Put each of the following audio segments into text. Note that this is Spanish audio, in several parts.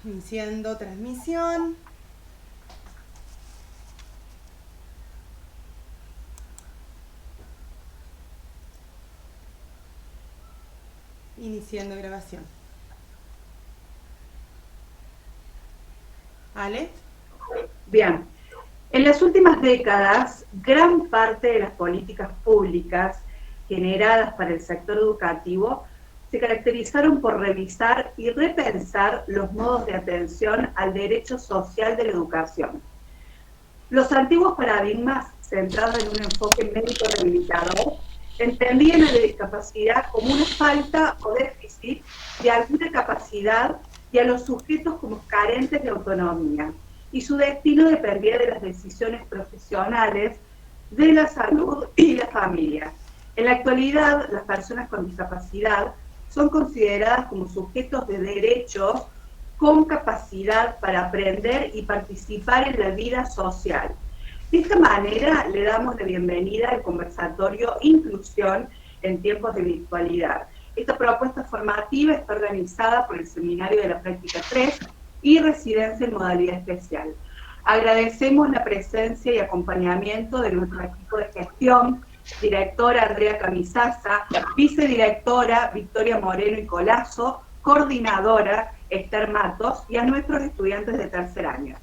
Iniciando transmisión. Iniciando grabación. ¿Ale? Bien. En las últimas décadas, gran parte de las políticas públicas generadas para el sector educativo se caracterizaron por revisar y repensar los modos de atención al derecho social de la educación. Los antiguos paradigmas centrados en un enfoque médico rehabilitador entendían a la discapacidad como una falta o déficit de alguna capacidad y a los sujetos como carentes de autonomía, y su destino dependía de las decisiones profesionales, de la salud y la familia. En la actualidad, las personas con discapacidad son consideradas como sujetos de derechos con capacidad para aprender y participar en la vida social. De esta manera, le damos la bienvenida al conversatorio Inclusión en tiempos de virtualidad. Esta propuesta formativa está organizada por el Seminario de la Práctica 3 y Residencia en Modalidad Especial. Agradecemos la presencia y acompañamiento de nuestro equipo de gestión, directora Andrea Camisaza, vicedirectora Victoria Moreno y Colazo, coordinadora Esther Matos, y a nuestros estudiantes de tercer año.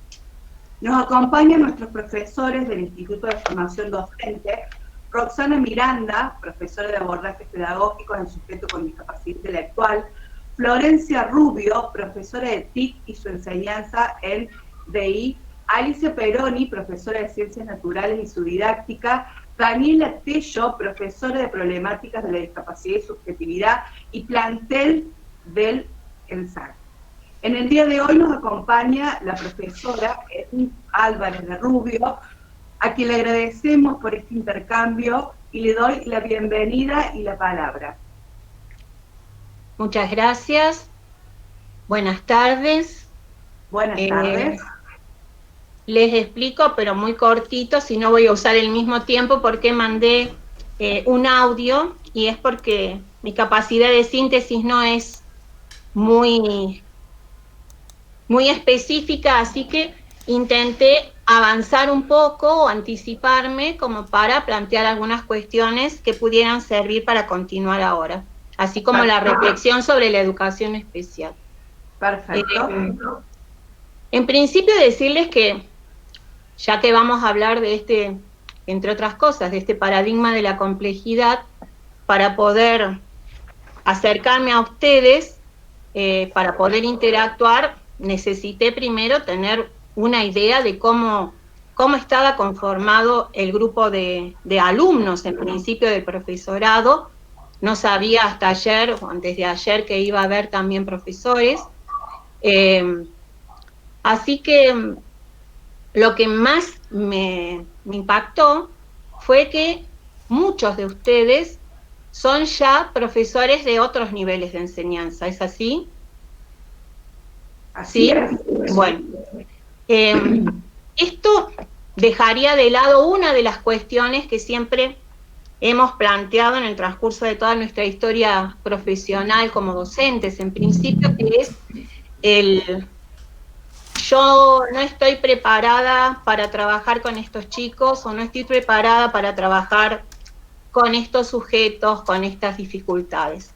Nos acompañan nuestros profesores del Instituto de Formación Docente, Roxana Miranda, profesora de abordajes pedagógicos en sujeto con discapacidad intelectual, Florencia Rubio, profesora de TIC y su enseñanza en DI, Alicia Peroni, profesora de Ciencias Naturales y su didáctica, Daniela Tello, profesora de Problemáticas de la Discapacidad y Subjetividad, y plantel del ENSAC. En el día de hoy nos acompaña la profesora Edith Álvarez de Rubio, a quien le agradecemos por este intercambio y le doy la bienvenida y la palabra. Muchas gracias. Buenas tardes. Buenas tardes. Les explico, pero muy cortito, si no voy a usar el mismo tiempo, porque mandé un audio, y es porque mi capacidad de síntesis no es muy específica, así que intenté avanzar un poco o anticiparme como para plantear algunas cuestiones que pudieran servir para continuar ahora, así como la reflexión sobre la educación especial. Perfecto. En principio decirles que, ya que vamos a hablar de este, entre otras cosas, de este paradigma de la complejidad, para poder acercarme a ustedes, para poder interactuar, necesité primero tener una idea de cómo estaba conformado el grupo de alumnos, en principio del profesorado. No sabía hasta ayer, o antes de ayer, que iba a haber también profesores. Así que lo que más me impactó fue que muchos de ustedes son ya profesores de otros niveles de enseñanza, ¿es así? Así es. Bueno, esto dejaría de lado una de las cuestiones que siempre hemos planteado en el transcurso de toda nuestra historia profesional como docentes, en principio, que es yo no estoy preparada para trabajar con estos chicos, o no estoy preparada para trabajar con estos sujetos, con estas dificultades.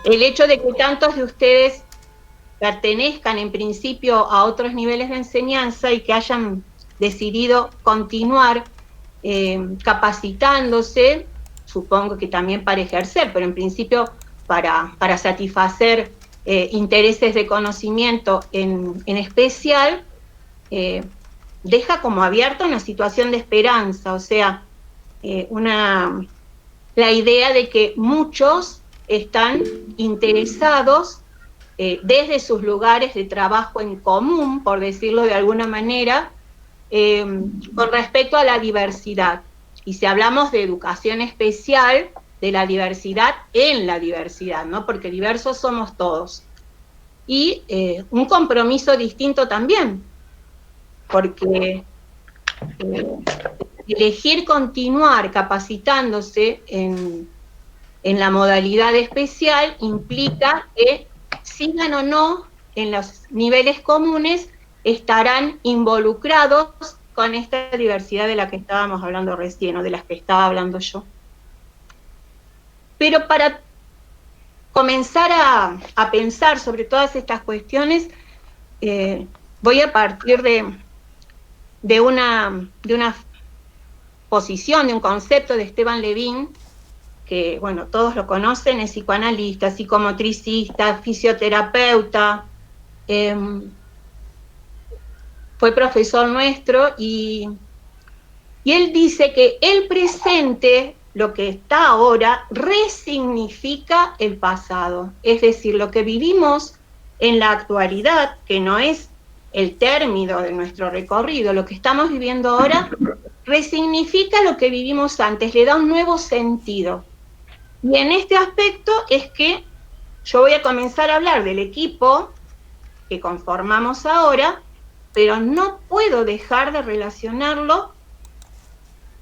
El hecho de que tantos de ustedes pertenezcan en principio a otros niveles de enseñanza y que hayan decidido continuar capacitándose, supongo que también para ejercer, pero en principio para satisfacer intereses de conocimiento en especial, deja como abierta una situación de esperanza, o sea, la idea de que muchos están interesados desde sus lugares de trabajo en común, por decirlo de alguna manera, con respecto a la diversidad. Y si hablamos de educación especial, de la diversidad en la diversidad, ¿no? Porque diversos somos todos. Y un compromiso distinto también, porque elegir continuar capacitándose en la modalidad especial implica que sigan o no en los niveles comunes estarán involucrados con esta diversidad de la que estábamos hablando recién, o de las que estaba hablando yo. Pero para comenzar a pensar sobre todas estas cuestiones, voy a partir de una posición, de un concepto de Esteban Levin, que, bueno, todos lo conocen, es psicoanalista, psicomotricista, fisioterapeuta, fue profesor nuestro, y él dice que el presente, lo que está ahora, resignifica el pasado. Es decir, lo que vivimos en la actualidad, que no es el término de nuestro recorrido, lo que estamos viviendo ahora, resignifica lo que vivimos antes, le da un nuevo sentido. Y en este aspecto es que yo voy a comenzar a hablar del equipo que conformamos ahora, pero no puedo dejar de relacionarlo,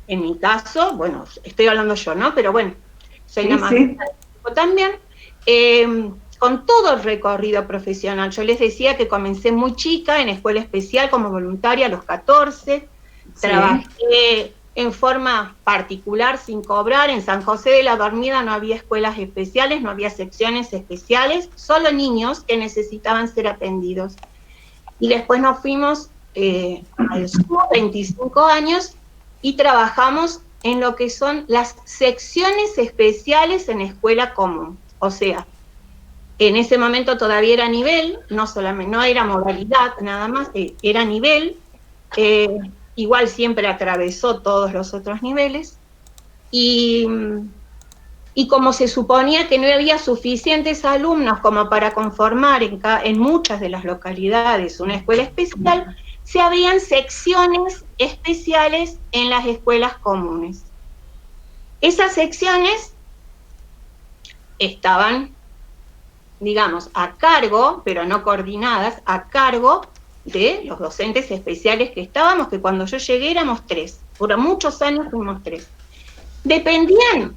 en mi caso, bueno, estoy hablando yo, ¿no? Pero bueno, soy una maestra también, con todo el recorrido profesional. Yo les decía que comencé muy chica en escuela especial como voluntaria a los 14, trabajé en forma particular, sin cobrar. En San José de la Dormida no había escuelas especiales, no había secciones especiales, solo niños que necesitaban ser atendidos. Y después nos fuimos a los 25 años y trabajamos en lo que son las secciones especiales en escuela común. O sea, en ese momento todavía era nivel, no solamente, no era modalidad nada más, era nivel, igual siempre atravesó todos los otros niveles, y como se suponía que no había suficientes alumnos como para conformar en muchas de las localidades una escuela especial, se abrían secciones especiales en las escuelas comunes. Esas secciones estaban, digamos, a cargo, pero no coordinadas, a cargo de los docentes especiales que estábamos, que cuando yo llegué éramos 3, por muchos años fuimos 3. Dependían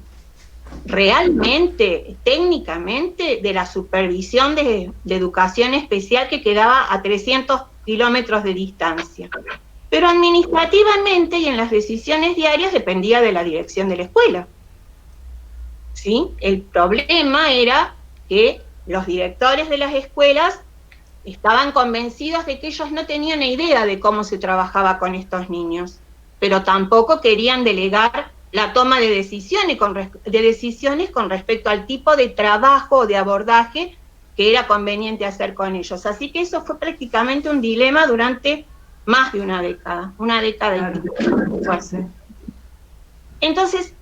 realmente, técnicamente, de la supervisión de educación especial que quedaba a 300 kilómetros de distancia. Pero administrativamente y en las decisiones diarias dependía de la dirección de la escuela. ¿Sí? El problema era que los directores de las escuelas estaban convencidos de que ellos no tenían idea de cómo se trabajaba con estos niños, pero tampoco querían delegar la toma de decisiones con respecto al tipo de trabajo o de abordaje que era conveniente hacer con ellos. Así que eso fue prácticamente un dilema durante más de una década y pico. Entonces,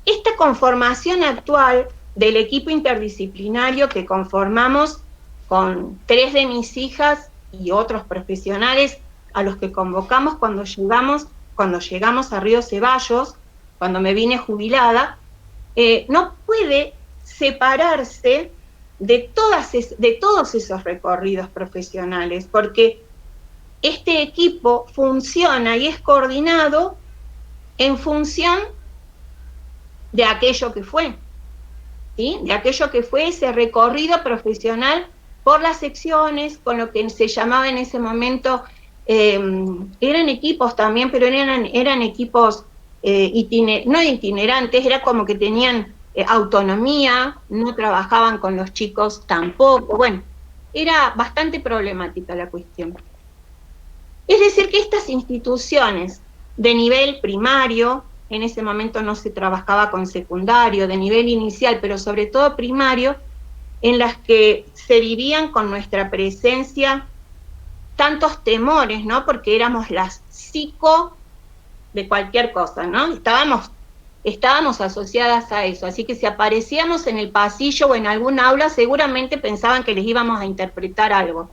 esta conformación actual del equipo interdisciplinario que conformamos con 3 de mis hijas y otros profesionales a los que convocamos cuando llegamos a Río Ceballos, cuando me vine jubilada, no puede separarse de todos esos recorridos profesionales, porque este equipo funciona y es coordinado en función de aquello que fue, ¿sí? De aquello que fue ese recorrido profesional por las secciones, con lo que se llamaba en ese momento, eran equipos también, pero eran equipos no itinerantes, era como que tenían autonomía, no trabajaban con los chicos tampoco, bueno, era bastante problemática la cuestión. Es decir, que estas instituciones de nivel primario, en ese momento no se trabajaba con secundario, de nivel inicial, pero sobre todo primario, en las que se vivían con nuestra presencia tantos temores, ¿no? Porque éramos las psico de cualquier cosa, ¿no? Estábamos asociadas a eso, así que si aparecíamos en el pasillo o en algún aula, seguramente pensaban que les íbamos a interpretar algo.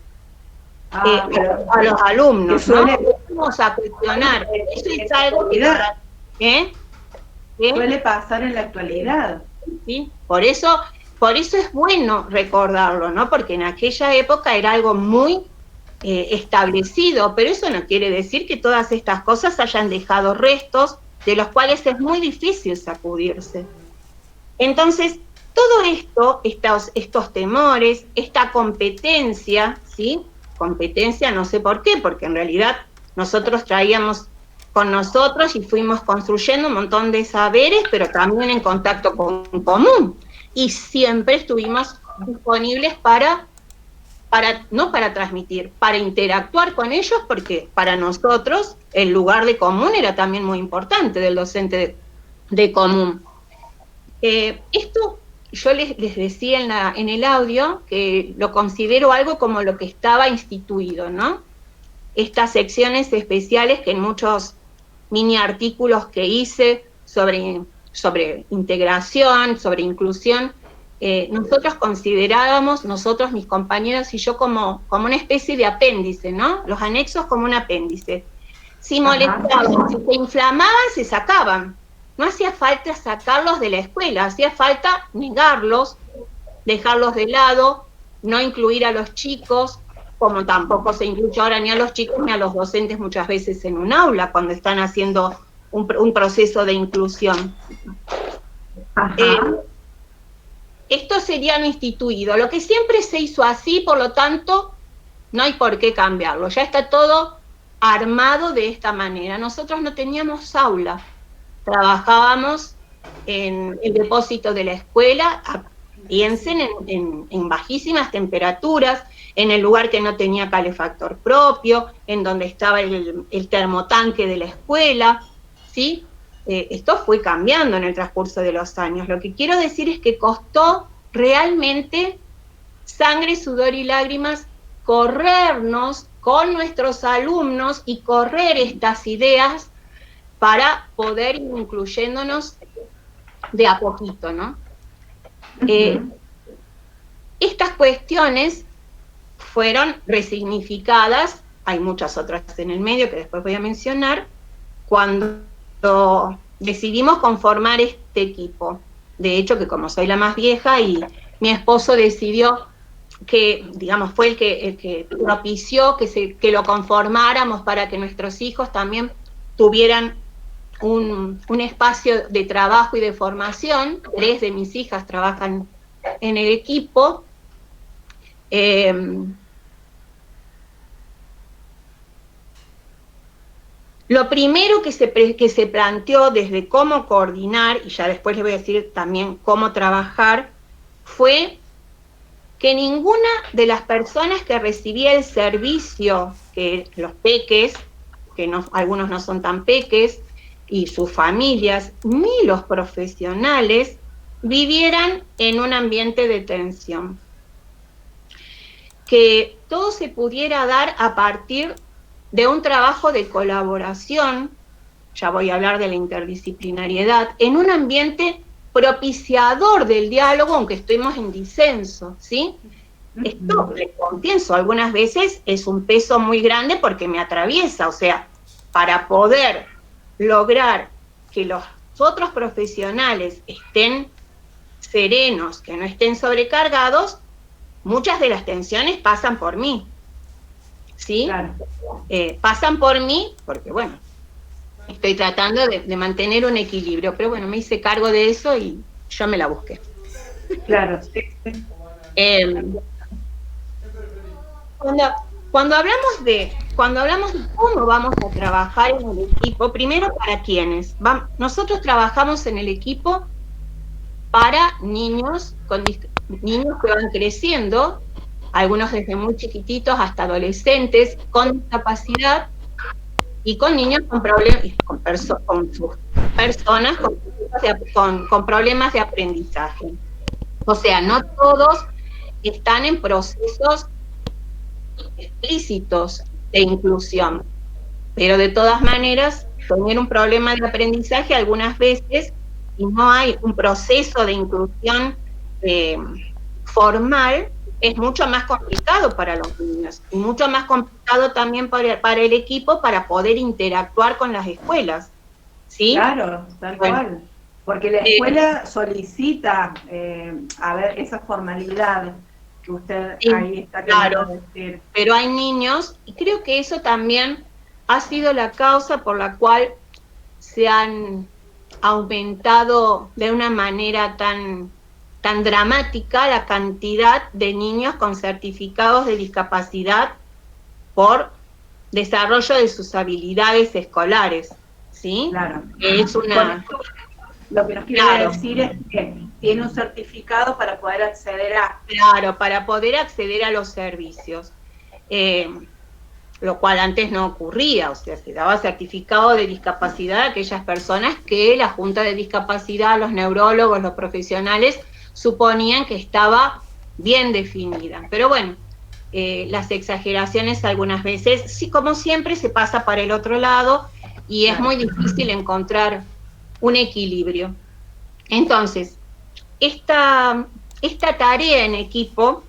A los alumnos, ¿no? Vamos a cuestionar. Eso es algo que... Suele pasar en la actualidad. ¿Sí? Por eso es bueno recordarlo, ¿no? Porque en aquella época era algo muy establecido, pero eso no quiere decir que todas estas cosas hayan dejado restos de los cuales es muy difícil sacudirse. Entonces, Todo esto, estos temores, esta competencia, ¿sí? Competencia no sé por qué, porque en realidad nosotros traíamos con nosotros y fuimos construyendo un montón de saberes, pero también en contacto con común. Y siempre estuvimos disponibles no para transmitir, para interactuar con ellos, porque para nosotros el lugar de común era también muy importante, del docente de común. Esto yo les decía en el audio que lo considero algo como lo que estaba instituido, ¿no? Estas secciones especiales que en muchos mini artículos que hice sobre integración, sobre inclusión, nosotros considerábamos, nosotros, mis compañeros y yo, como una especie de apéndice, ¿no? Los anexos como un apéndice. Si molestaban, si se inflamaban, se sacaban. No hacía falta sacarlos de la escuela, hacía falta negarlos, dejarlos de lado, no incluir a los chicos, como tampoco se incluye ahora ni a los chicos ni a los docentes muchas veces en un aula cuando están haciendo un proceso de inclusión. Esto sería lo instituido. Lo que siempre se hizo así, por lo tanto, no hay por qué cambiarlo. Ya está todo armado de esta manera. Nosotros no teníamos aula. Trabajábamos en el depósito de la escuela, piensen en bajísimas temperaturas, en el lugar que no tenía calefactor propio, en donde estaba el termotanque de la escuela, ¿sí? Esto fue cambiando en el transcurso de los años. Lo que quiero decir es que costó realmente sangre, sudor y lágrimas corrernos con nuestros alumnos y correr estas ideas para poder ir incluyéndonos de a poquito, ¿no? Estas cuestiones fueron resignificadas, hay muchas otras en el medio que después voy a mencionar, cuando decidimos conformar este equipo. De hecho, que como soy la más vieja y mi esposo decidió que, digamos, fue el que propició que lo conformáramos para que nuestros hijos también tuvieran un espacio de trabajo y de formación. 3 de mis hijas trabajan en el equipo. Lo primero que se planteó desde cómo coordinar, y ya después les voy a decir también cómo trabajar, fue que ninguna de las personas que recibía el servicio, que los peques, que no, algunos no son tan peques, y sus familias, ni los profesionales, vivieran en un ambiente de tensión. Que todo se pudiera dar a partir de un trabajo de colaboración, ya voy a hablar de la interdisciplinariedad, en un ambiente propiciador del diálogo, aunque estemos en disenso, ¿sí? Esto, les confieso, algunas veces es un peso muy grande porque me atraviesa, o sea, para poder lograr que los otros profesionales estén serenos, que no estén sobrecargados, muchas de las tensiones pasan por mí, ¿sí? Claro. Pasan por mí porque, bueno, estoy tratando de mantener un equilibrio, pero bueno, me hice cargo de eso y yo me la busqué. Claro. Cuando hablamos de cómo vamos a trabajar en el equipo, primero, ¿para quiénes? Nosotros trabajamos en el equipo para niños que van creciendo, algunos desde muy chiquititos hasta adolescentes, con discapacidad, y con niños con problemas, con sus personas con problemas de aprendizaje. O sea, no todos están en procesos explícitos de inclusión, pero de todas maneras, tener un problema de aprendizaje algunas veces, y no hay un proceso de inclusión formal, es mucho más complicado para los niños, y mucho más complicado también para el equipo para poder interactuar con las escuelas, ¿sí? Claro, tal cual. Porque la escuela solicita, a ver, esa formalidad que usted ahí está queriendo decir. Pero hay niños, y creo que eso también ha sido la causa por la cual se han aumentado de una manera tan tan dramática la cantidad de niños con certificados de discapacidad por desarrollo de sus habilidades escolares, ¿sí? Claro. Es una... Lo que nos quiere decir es que tiene un certificado para poder acceder a... Claro, para poder acceder a los servicios. Lo cual antes no ocurría, o sea, se daba certificado de discapacidad a aquellas personas que la Junta de Discapacidad, los neurólogos, los profesionales, suponían que estaba bien definida. Pero bueno, las exageraciones algunas veces, sí, como siempre, se pasa para el otro lado y es muy difícil encontrar un equilibrio. Entonces, esta tarea en equipo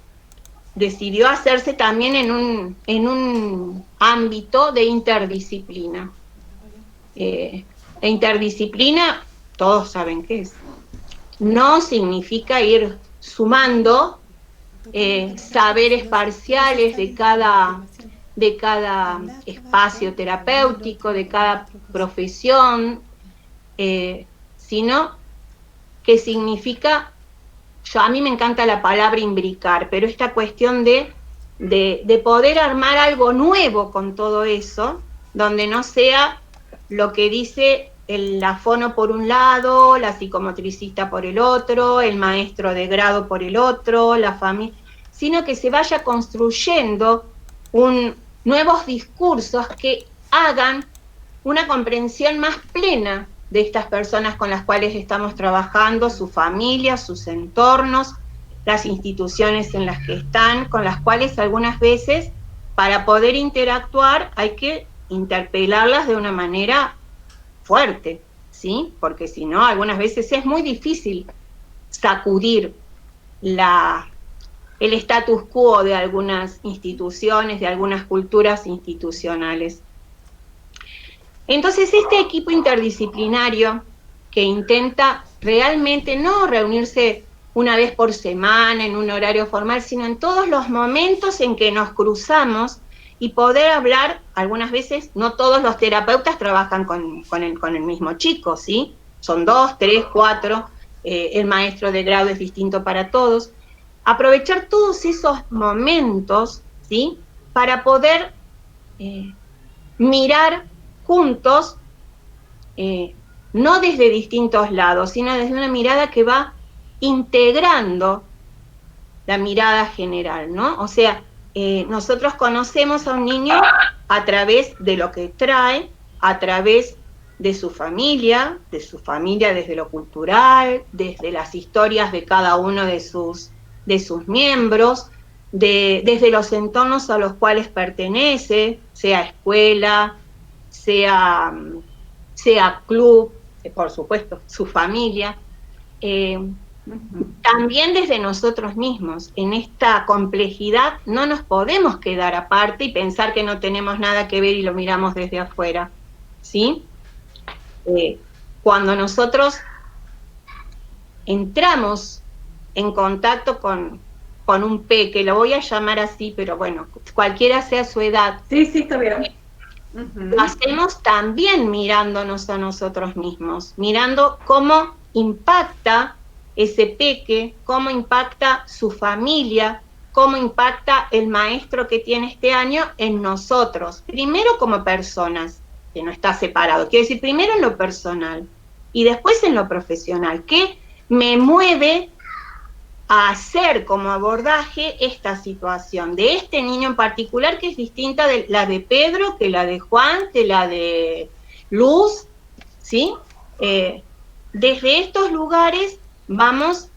decidió hacerse también en un ámbito de interdisciplina. La interdisciplina, todos saben qué es. No significa ir sumando saberes parciales de cada espacio terapéutico, de cada profesión, sino que significa, a mí me encanta la palabra imbricar, pero esta cuestión de poder armar algo nuevo con todo eso, donde no sea lo que dice la fono por un lado, la psicomotricista por el otro, el maestro de grado por el otro, la familia, sino que se vaya construyendo nuevos discursos que hagan una comprensión más plena de estas personas con las cuales estamos trabajando, sus familias, sus entornos, las instituciones en las que están, con las cuales algunas veces, para poder interactuar, hay que interpelarlas de una manera fuerte, ¿sí? Porque si no, algunas veces es muy difícil sacudir el status quo de algunas instituciones, de algunas culturas institucionales. Entonces, este equipo interdisciplinario que intenta realmente no reunirse una vez por semana en un horario formal, sino en todos los momentos en que nos cruzamos y poder hablar, algunas veces no todos los terapeutas trabajan con el mismo chico, ¿sí? Son 2, 3, 4, el maestro de grado es distinto para todos. Aprovechar todos esos momentos, ¿sí? Para poder mirar juntos, no desde distintos lados, sino desde una mirada que va integrando la mirada general, ¿no? O sea, nosotros conocemos a un niño a través de lo que trae, a través de su familia desde lo cultural, desde las historias de cada uno de sus miembros, desde los entornos a los cuales pertenece, sea escuela, sea club, por supuesto, su familia, también desde nosotros mismos. En esta complejidad no nos podemos quedar aparte y pensar que no tenemos nada que ver y lo miramos desde afuera, ¿sí? Cuando nosotros entramos en contacto con un peque, lo voy a llamar así, pero bueno, cualquiera sea su edad. Sí, está bien. Lo hacemos también mirándonos a nosotros mismos, mirando cómo impacta ese peque, cómo impacta su familia, cómo impacta el maestro que tiene este año en nosotros. Primero como personas, que no está separado. Quiero decir, primero en lo personal y después en lo profesional. ¿Qué me mueve a hacer como abordaje esta situación de este niño en particular, que es distinta de la de Pedro, que la de Juan, que la de Luz, ¿sí? Desde estos lugares vamos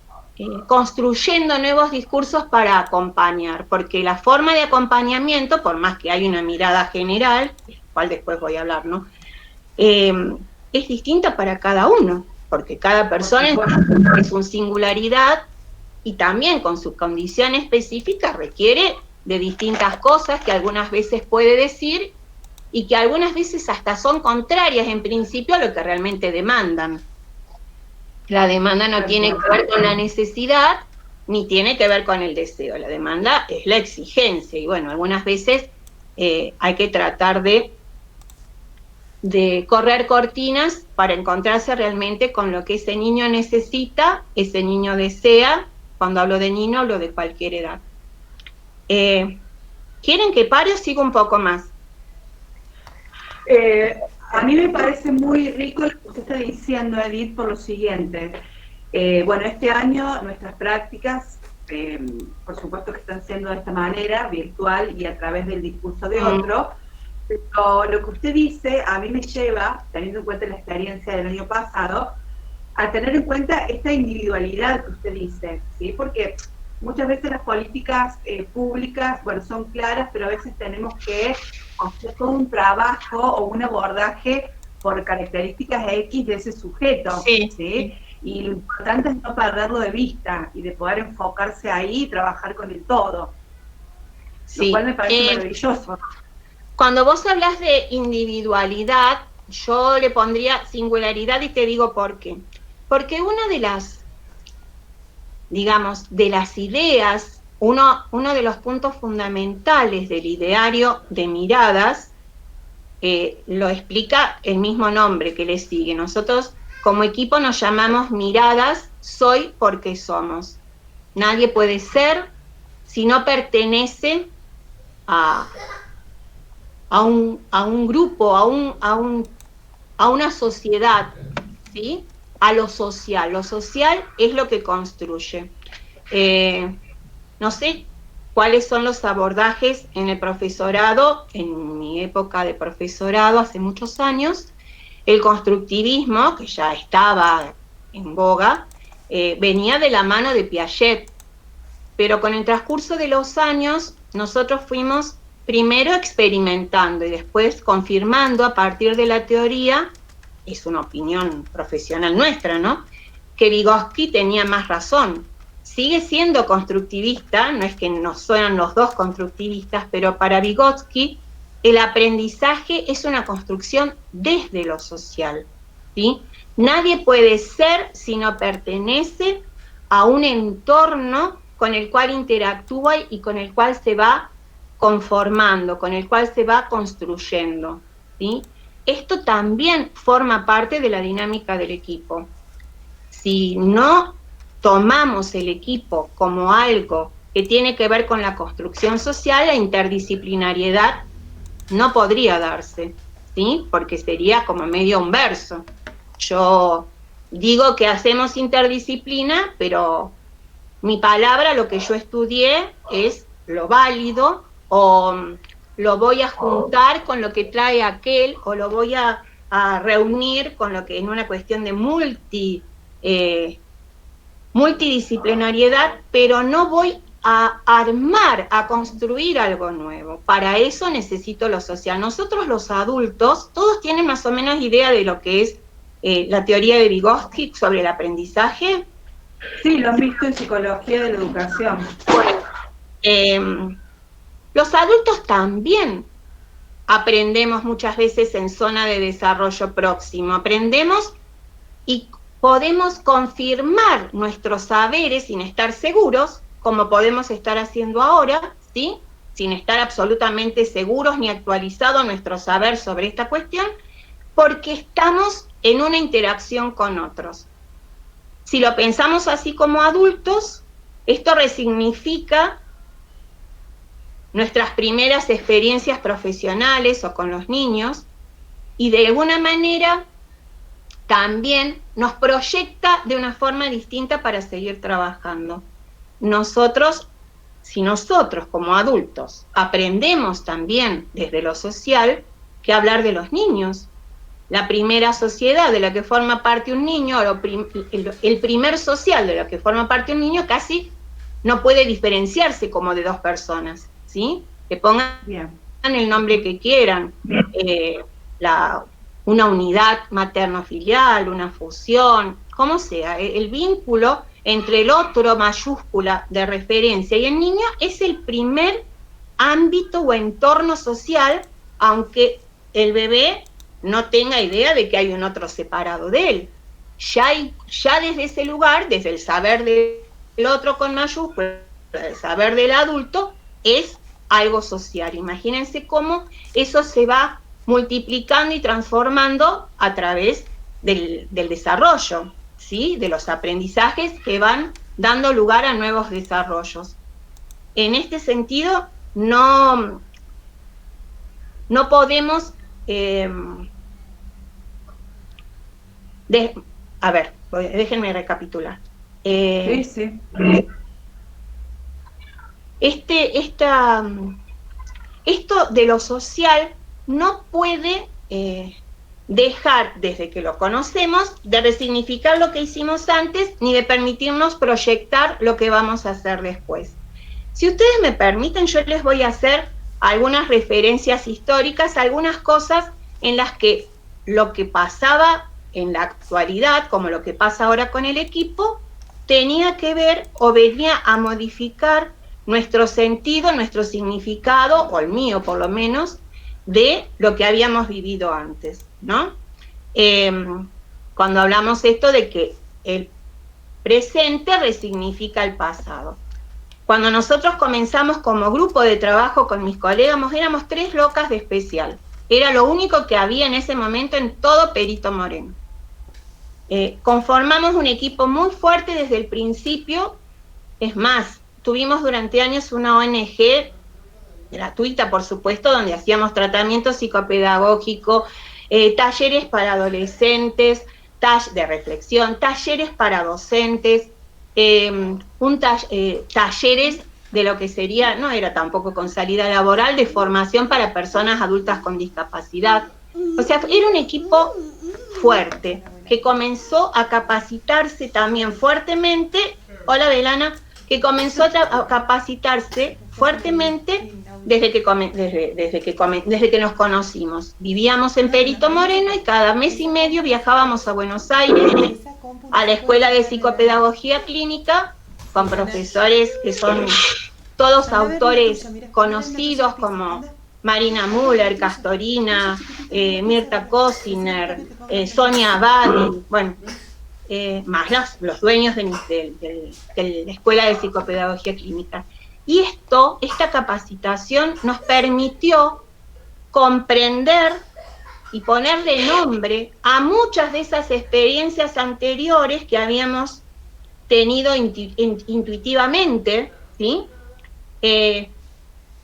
construyendo nuevos discursos para acompañar, porque la forma de acompañamiento, por más que hay una mirada general, de la cual después voy a hablar, ¿no? Es distinta para cada uno, porque cada persona es una singularidad y también con su condición específica requiere de distintas cosas que algunas veces puede decir y que algunas veces hasta son contrarias en principio a lo que realmente demandan. La demanda no tiene que ver con la necesidad ni tiene que ver con el deseo. La demanda es la exigencia y bueno, algunas veces hay que tratar de de correr cortinas para encontrarse realmente con lo que ese niño necesita, ese niño desea. Cuando hablo de niño, hablo de cualquier edad. ¿Quieren que pare o sigo un poco más? A mí me parece muy rico lo que usted está diciendo, Edith, por lo siguiente. Bueno, este año nuestras prácticas, por supuesto que están siendo de esta manera, virtual y a través del discurso de otro, pero lo que usted dice a mí me lleva, teniendo en cuenta la experiencia del año pasado, a tener en cuenta esta individualidad que usted dice, ¿sí? Porque muchas veces las políticas públicas, bueno, son claras, pero a veces tenemos que hacer todo un trabajo o un abordaje por características X de ese sujeto, ¿sí? Y lo importante es no perderlo de vista y de poder enfocarse ahí y trabajar con el todo, lo cual me parece maravilloso. Cuando vos hablas de individualidad, yo le pondría singularidad y te digo por qué. Porque una de las, digamos, de las ideas, uno de los puntos fundamentales del ideario de Miradas, lo explica el mismo nombre que le sigue. Nosotros como equipo nos llamamos Miradas, soy porque somos. Nadie puede ser si no pertenece a un grupo, a una sociedad, ¿sí? A lo social. Lo social es lo que construye. No sé cuáles son los abordajes en el profesorado, en mi época de profesorado hace muchos años. El constructivismo, que ya estaba en boga, venía de la mano de Piaget, pero con el transcurso de los años nosotros fuimos primero experimentando y después confirmando a partir de la teoría, es una opinión profesional nuestra, ¿no?, que Vygotsky tenía más razón. Sigue siendo constructivista, no es que no sean los dos constructivistas, pero para Vygotsky el aprendizaje es una construcción desde lo social, ¿sí? Nadie puede ser si no pertenece a un entorno con el cual interactúa y con el cual se va conformando, con el cual se va construyendo, ¿sí? Esto también forma parte de la dinámica del equipo. Si no tomamos el equipo como algo que tiene que ver con la construcción social, la interdisciplinariedad no podría darse, ¿sí? Porque sería como medio un verso. Yo digo que hacemos interdisciplina, pero mi palabra, lo que yo estudié, es lo válido, o lo voy a juntar con lo que trae aquel, o lo voy a reunir con lo que en una cuestión de multidisciplinariedad, pero no voy a armar, a construir algo nuevo. Para eso necesito lo social. Nosotros los adultos, todos tienen más o menos idea de lo que es la teoría de Vygotsky sobre el aprendizaje. Sí, lo han visto en psicología de la educación. Bueno, los adultos también aprendemos muchas veces en zona de desarrollo próximo. Aprendemos y podemos confirmar nuestros saberes sin estar seguros, como podemos estar haciendo ahora, ¿sí? Sin estar absolutamente seguros ni actualizado nuestro saber sobre esta cuestión, porque estamos en una interacción con otros. Si lo pensamos así como adultos, esto resignifica nuestras primeras experiencias profesionales o con los niños, y de alguna manera también nos proyecta de una forma distinta para seguir trabajando. Si nosotros como adultos aprendemos también desde lo social, que hablar de los niños. La primera sociedad de la que forma parte un niño, el primer social de la que forma parte un niño, casi no puede diferenciarse como de dos personas, ¿sí? Que pongan el nombre que quieran, una unidad materno-filial, una fusión, como sea, el vínculo entre el otro, mayúscula, de referencia, y el niño es el primer ámbito o entorno social, aunque el bebé no tenga idea de que hay un otro separado de él. Ya desde ese lugar, desde el saber del otro con mayúscula, el saber del adulto, es algo social. Imagínense cómo eso se va multiplicando y transformando a través del desarrollo, ¿sí? De los aprendizajes que van dando lugar a nuevos desarrollos. En este sentido, no podemos... a ver, déjenme recapitular. Sí. Esto de lo social no puede dejar, desde que lo conocemos, de resignificar lo que hicimos antes, ni de permitirnos proyectar lo que vamos a hacer después. Si ustedes me permiten, yo les voy a hacer algunas referencias históricas, algunas cosas en las que lo que pasaba en la actualidad, como lo que pasa ahora con el equipo, tenía que ver o venía a modificar nuestro sentido, nuestro significado, o el mío por lo menos, de lo que habíamos vivido antes, ¿no? Cuando hablamos esto de que el presente resignifica el pasado. Cuando nosotros comenzamos como grupo de trabajo con mis colegas, éramos 3 locas de especial. Era lo único que había en ese momento en todo Perito Moreno. Conformamos un equipo muy fuerte desde el principio. Es más, tuvimos durante años una ONG gratuita, por supuesto, donde hacíamos tratamiento psicopedagógico, talleres para adolescentes, de reflexión, talleres para docentes, talleres de lo que sería, no era tampoco con salida laboral, de formación para personas adultas con discapacidad. O sea, era un equipo fuerte, que comenzó a capacitarse también fuertemente, hola Belana, que comenzó a capacitarse fuertemente desde que nos conocimos. Vivíamos en Perito Moreno y cada mes y medio viajábamos a Buenos Aires, a la Escuela de Psicopedagogía Clínica, con profesores que son todos autores conocidos como Marina Müller, Castorina, Mirta Cosiner, Sonia Abadi, bueno, más los dueños de la Escuela de Psicopedagogía Clínica. Y esta capacitación nos permitió comprender y ponerle nombre a muchas de esas experiencias anteriores que habíamos tenido intuitivamente, ¿sí?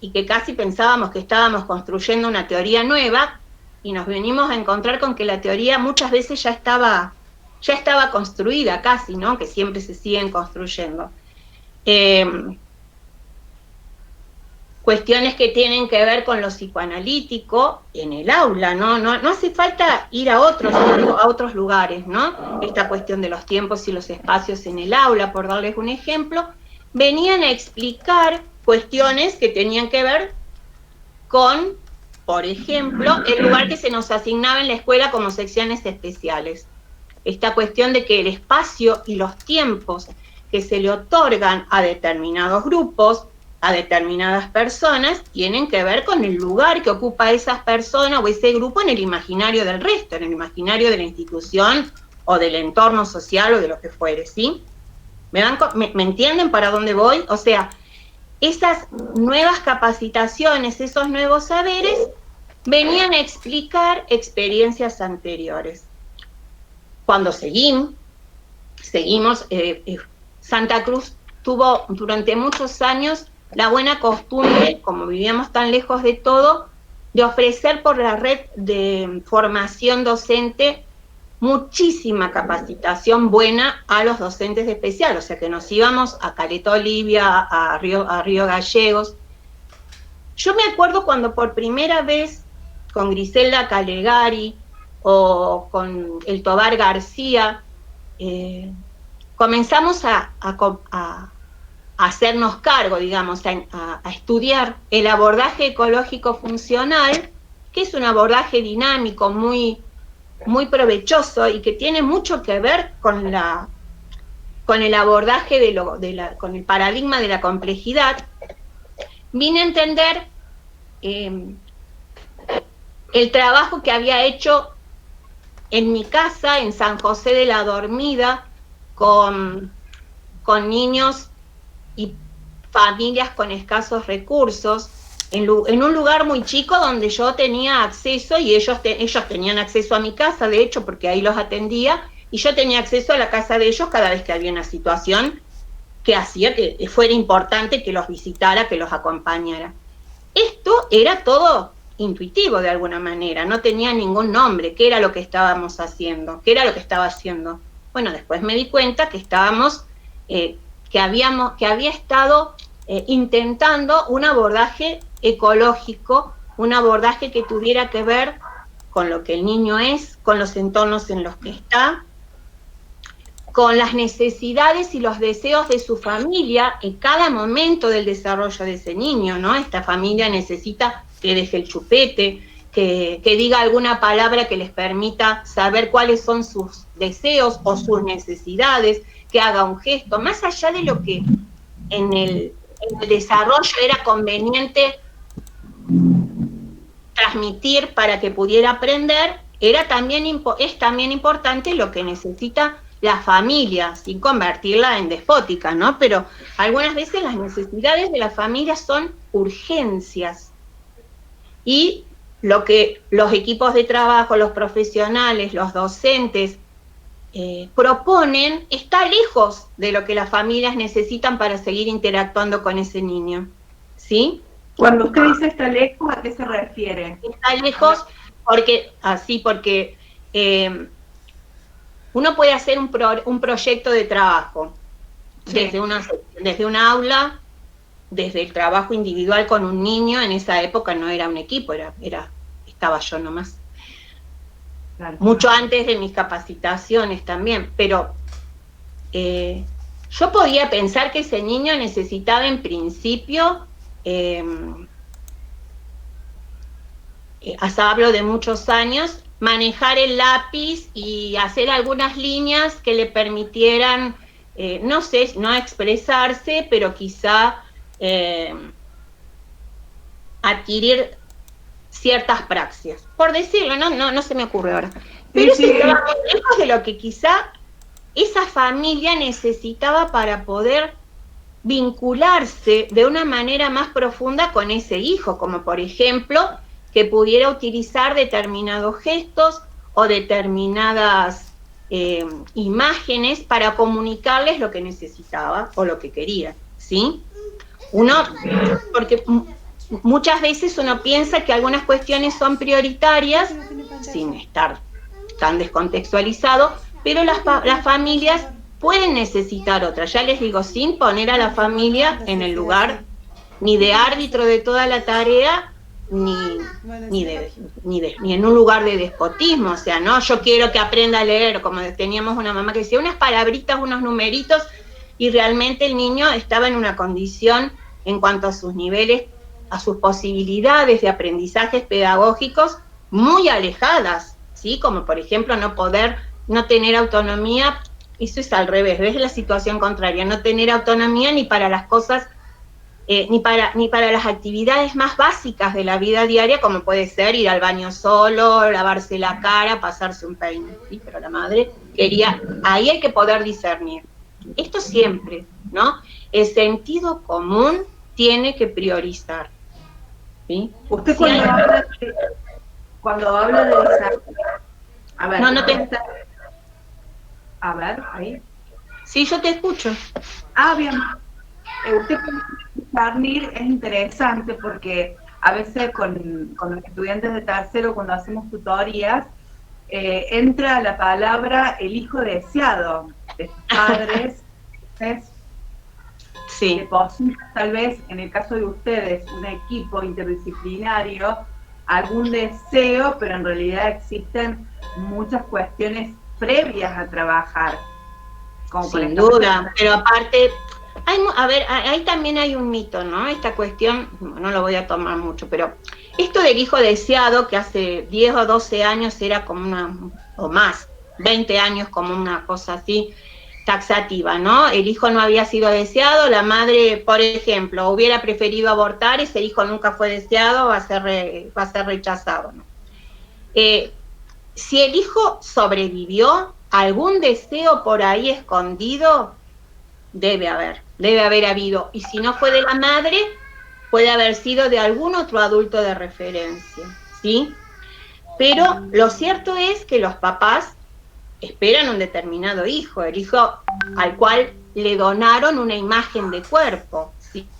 Y que casi pensábamos que estábamos construyendo una teoría nueva, y nos venimos a encontrar con que la teoría muchas veces ya estaba construida casi, ¿no? Que siempre se siguen construyendo. Cuestiones que tienen que ver con lo psicoanalítico en el aula, ¿no? No hace falta ir a otros lugares, ¿no? Esta cuestión de los tiempos y los espacios en el aula, por darles un ejemplo, venían a explicar cuestiones que tenían que ver con, por ejemplo, el lugar que se nos asignaba en la escuela como secciones especiales. Esta cuestión de que el espacio y los tiempos que se le otorgan a determinados grupos, a determinadas personas, tienen que ver con el lugar que ocupa esas personas o ese grupo en el imaginario del resto, en el imaginario de la institución o del entorno social o de lo que fuere, ¿sí? ¿Me entienden para dónde voy? O sea, esas nuevas capacitaciones, esos nuevos saberes, venían a explicar experiencias anteriores. Cuando seguimos, Santa Cruz tuvo durante muchos años la buena costumbre, como vivíamos tan lejos de todo, de ofrecer por la red de formación docente muchísima capacitación buena a los docentes de especial, o sea que nos íbamos a Caleta Olivia, a Río Gallegos. Yo me acuerdo cuando por primera vez con Griselda Calegari o con el Tobar García comenzamos a hacernos cargo, digamos, a estudiar el abordaje ecológico funcional, que es un abordaje dinámico muy provechoso y que tiene mucho que ver con el abordaje con el paradigma de la complejidad. Vine a entender el trabajo que había hecho en mi casa, en San José de la Dormida, con niños y familias con escasos recursos, en un lugar muy chico donde yo tenía acceso y ellos tenían acceso a mi casa, de hecho, porque ahí los atendía, y yo tenía acceso a la casa de ellos cada vez que había una situación que hacía que fuera importante que los visitara, que los acompañara. Esto era todo intuitivo de alguna manera, no tenía ningún nombre. ¿Qué era lo que estábamos haciendo? ¿Qué era lo que estaba haciendo? Bueno, después me di cuenta que estábamos, que había estado intentando un abordaje ecológico, un abordaje que tuviera que ver con lo que el niño es, con los entornos en los que está, con las necesidades y los deseos de su familia en cada momento del desarrollo de ese niño, ¿no? Esta familia necesita que deje el chupete, que diga alguna palabra que les permita saber cuáles son sus deseos o sus necesidades, que haga un gesto, más allá de lo que en el desarrollo era conveniente transmitir para que pudiera aprender, es también importante lo que necesita la familia, sin convertirla en despótica, ¿no? Pero algunas veces las necesidades de la familia son urgencias. Y lo que los equipos de trabajo, los profesionales, los docentes proponen está lejos de lo que las familias necesitan para seguir interactuando con ese niño, ¿sí? Cuando usted dice está lejos, ¿a qué se refiere? Está lejos porque uno puede hacer un proyecto de trabajo, sí, desde una aula, desde el trabajo individual con un niño. En esa época no era un equipo, estaba yo nomás. Claro. Mucho antes de mis capacitaciones también, pero yo podía pensar que ese niño necesitaba en principio, hablo de muchos años, manejar el lápiz y hacer algunas líneas que le permitieran, no sé, no expresarse, pero quizá adquirir ciertas praxias, por decirlo, no se me ocurre ahora. Pero sí, estaba muy lejos de lo que quizá esa familia necesitaba para poder vincularse de una manera más profunda con ese hijo, como por ejemplo que pudiera utilizar determinados gestos o determinadas imágenes para comunicarles lo que necesitaba o lo que quería, ¿sí? Porque muchas veces uno piensa que algunas cuestiones son prioritarias sin estar tan descontextualizado, pero las familias pueden necesitar otras. Ya les digo, sin poner a la familia en el lugar ni de árbitro de toda la tarea, ni en un lugar de despotismo. O sea, no, yo quiero que aprenda a leer, como teníamos una mamá que decía unas palabritas, unos numeritos, y realmente el niño estaba en una condición en cuanto a sus niveles, a sus posibilidades de aprendizajes pedagógicos muy alejadas, ¿sí? Como por ejemplo no tener autonomía. Eso es al revés, ves la situación contraria, no tener autonomía ni para las cosas, ni para las actividades más básicas de la vida diaria, como puede ser ir al baño solo, lavarse la cara, pasarse un peine, ¿sí? Pero la madre quería, ahí hay que poder discernir. Esto siempre, ¿no? El sentido común tiene que priorizar, ¿sí? Usted cuando habla de desarrollo, a ver, a ver, ahí. Sí, yo te escucho. Bien. Usted puede discernir, es interesante porque a veces con los estudiantes de tercero, cuando hacemos tutorías, entra la palabra el hijo deseado de sus padres. Sí. Tal vez, en el caso de ustedes, un equipo interdisciplinario, algún deseo, pero en realidad existen muchas cuestiones previas a trabajar. Como sin duda, pero aparte, ahí también hay un mito, ¿no? Esta cuestión, no lo voy a tomar mucho, pero esto del hijo deseado, que hace 10 o 12 años era como o más, 20 años como una cosa así, taxativa, ¿no? El hijo no había sido deseado, la madre, por ejemplo, hubiera preferido abortar, ese hijo nunca fue deseado, va a ser rechazado, ¿no? Si el hijo sobrevivió, algún deseo por ahí escondido debe haber habido, y si no fue de la madre, puede haber sido de algún otro adulto de referencia, ¿sí? Pero lo cierto es que los papás esperan un determinado hijo, el hijo al cual le donaron una imagen de cuerpo,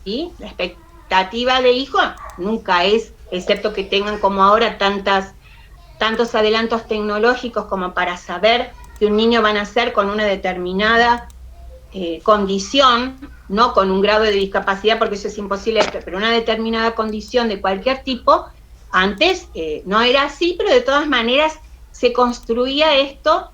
¿sí? La expectativa de hijo nunca es, excepto que tengan como ahora tantos adelantos tecnológicos como para saber que un niño va a nacer con una determinada condición, no con un grado de discapacidad, porque eso es imposible, pero una determinada condición de cualquier tipo. Antes no era así, pero de todas maneras se construía esto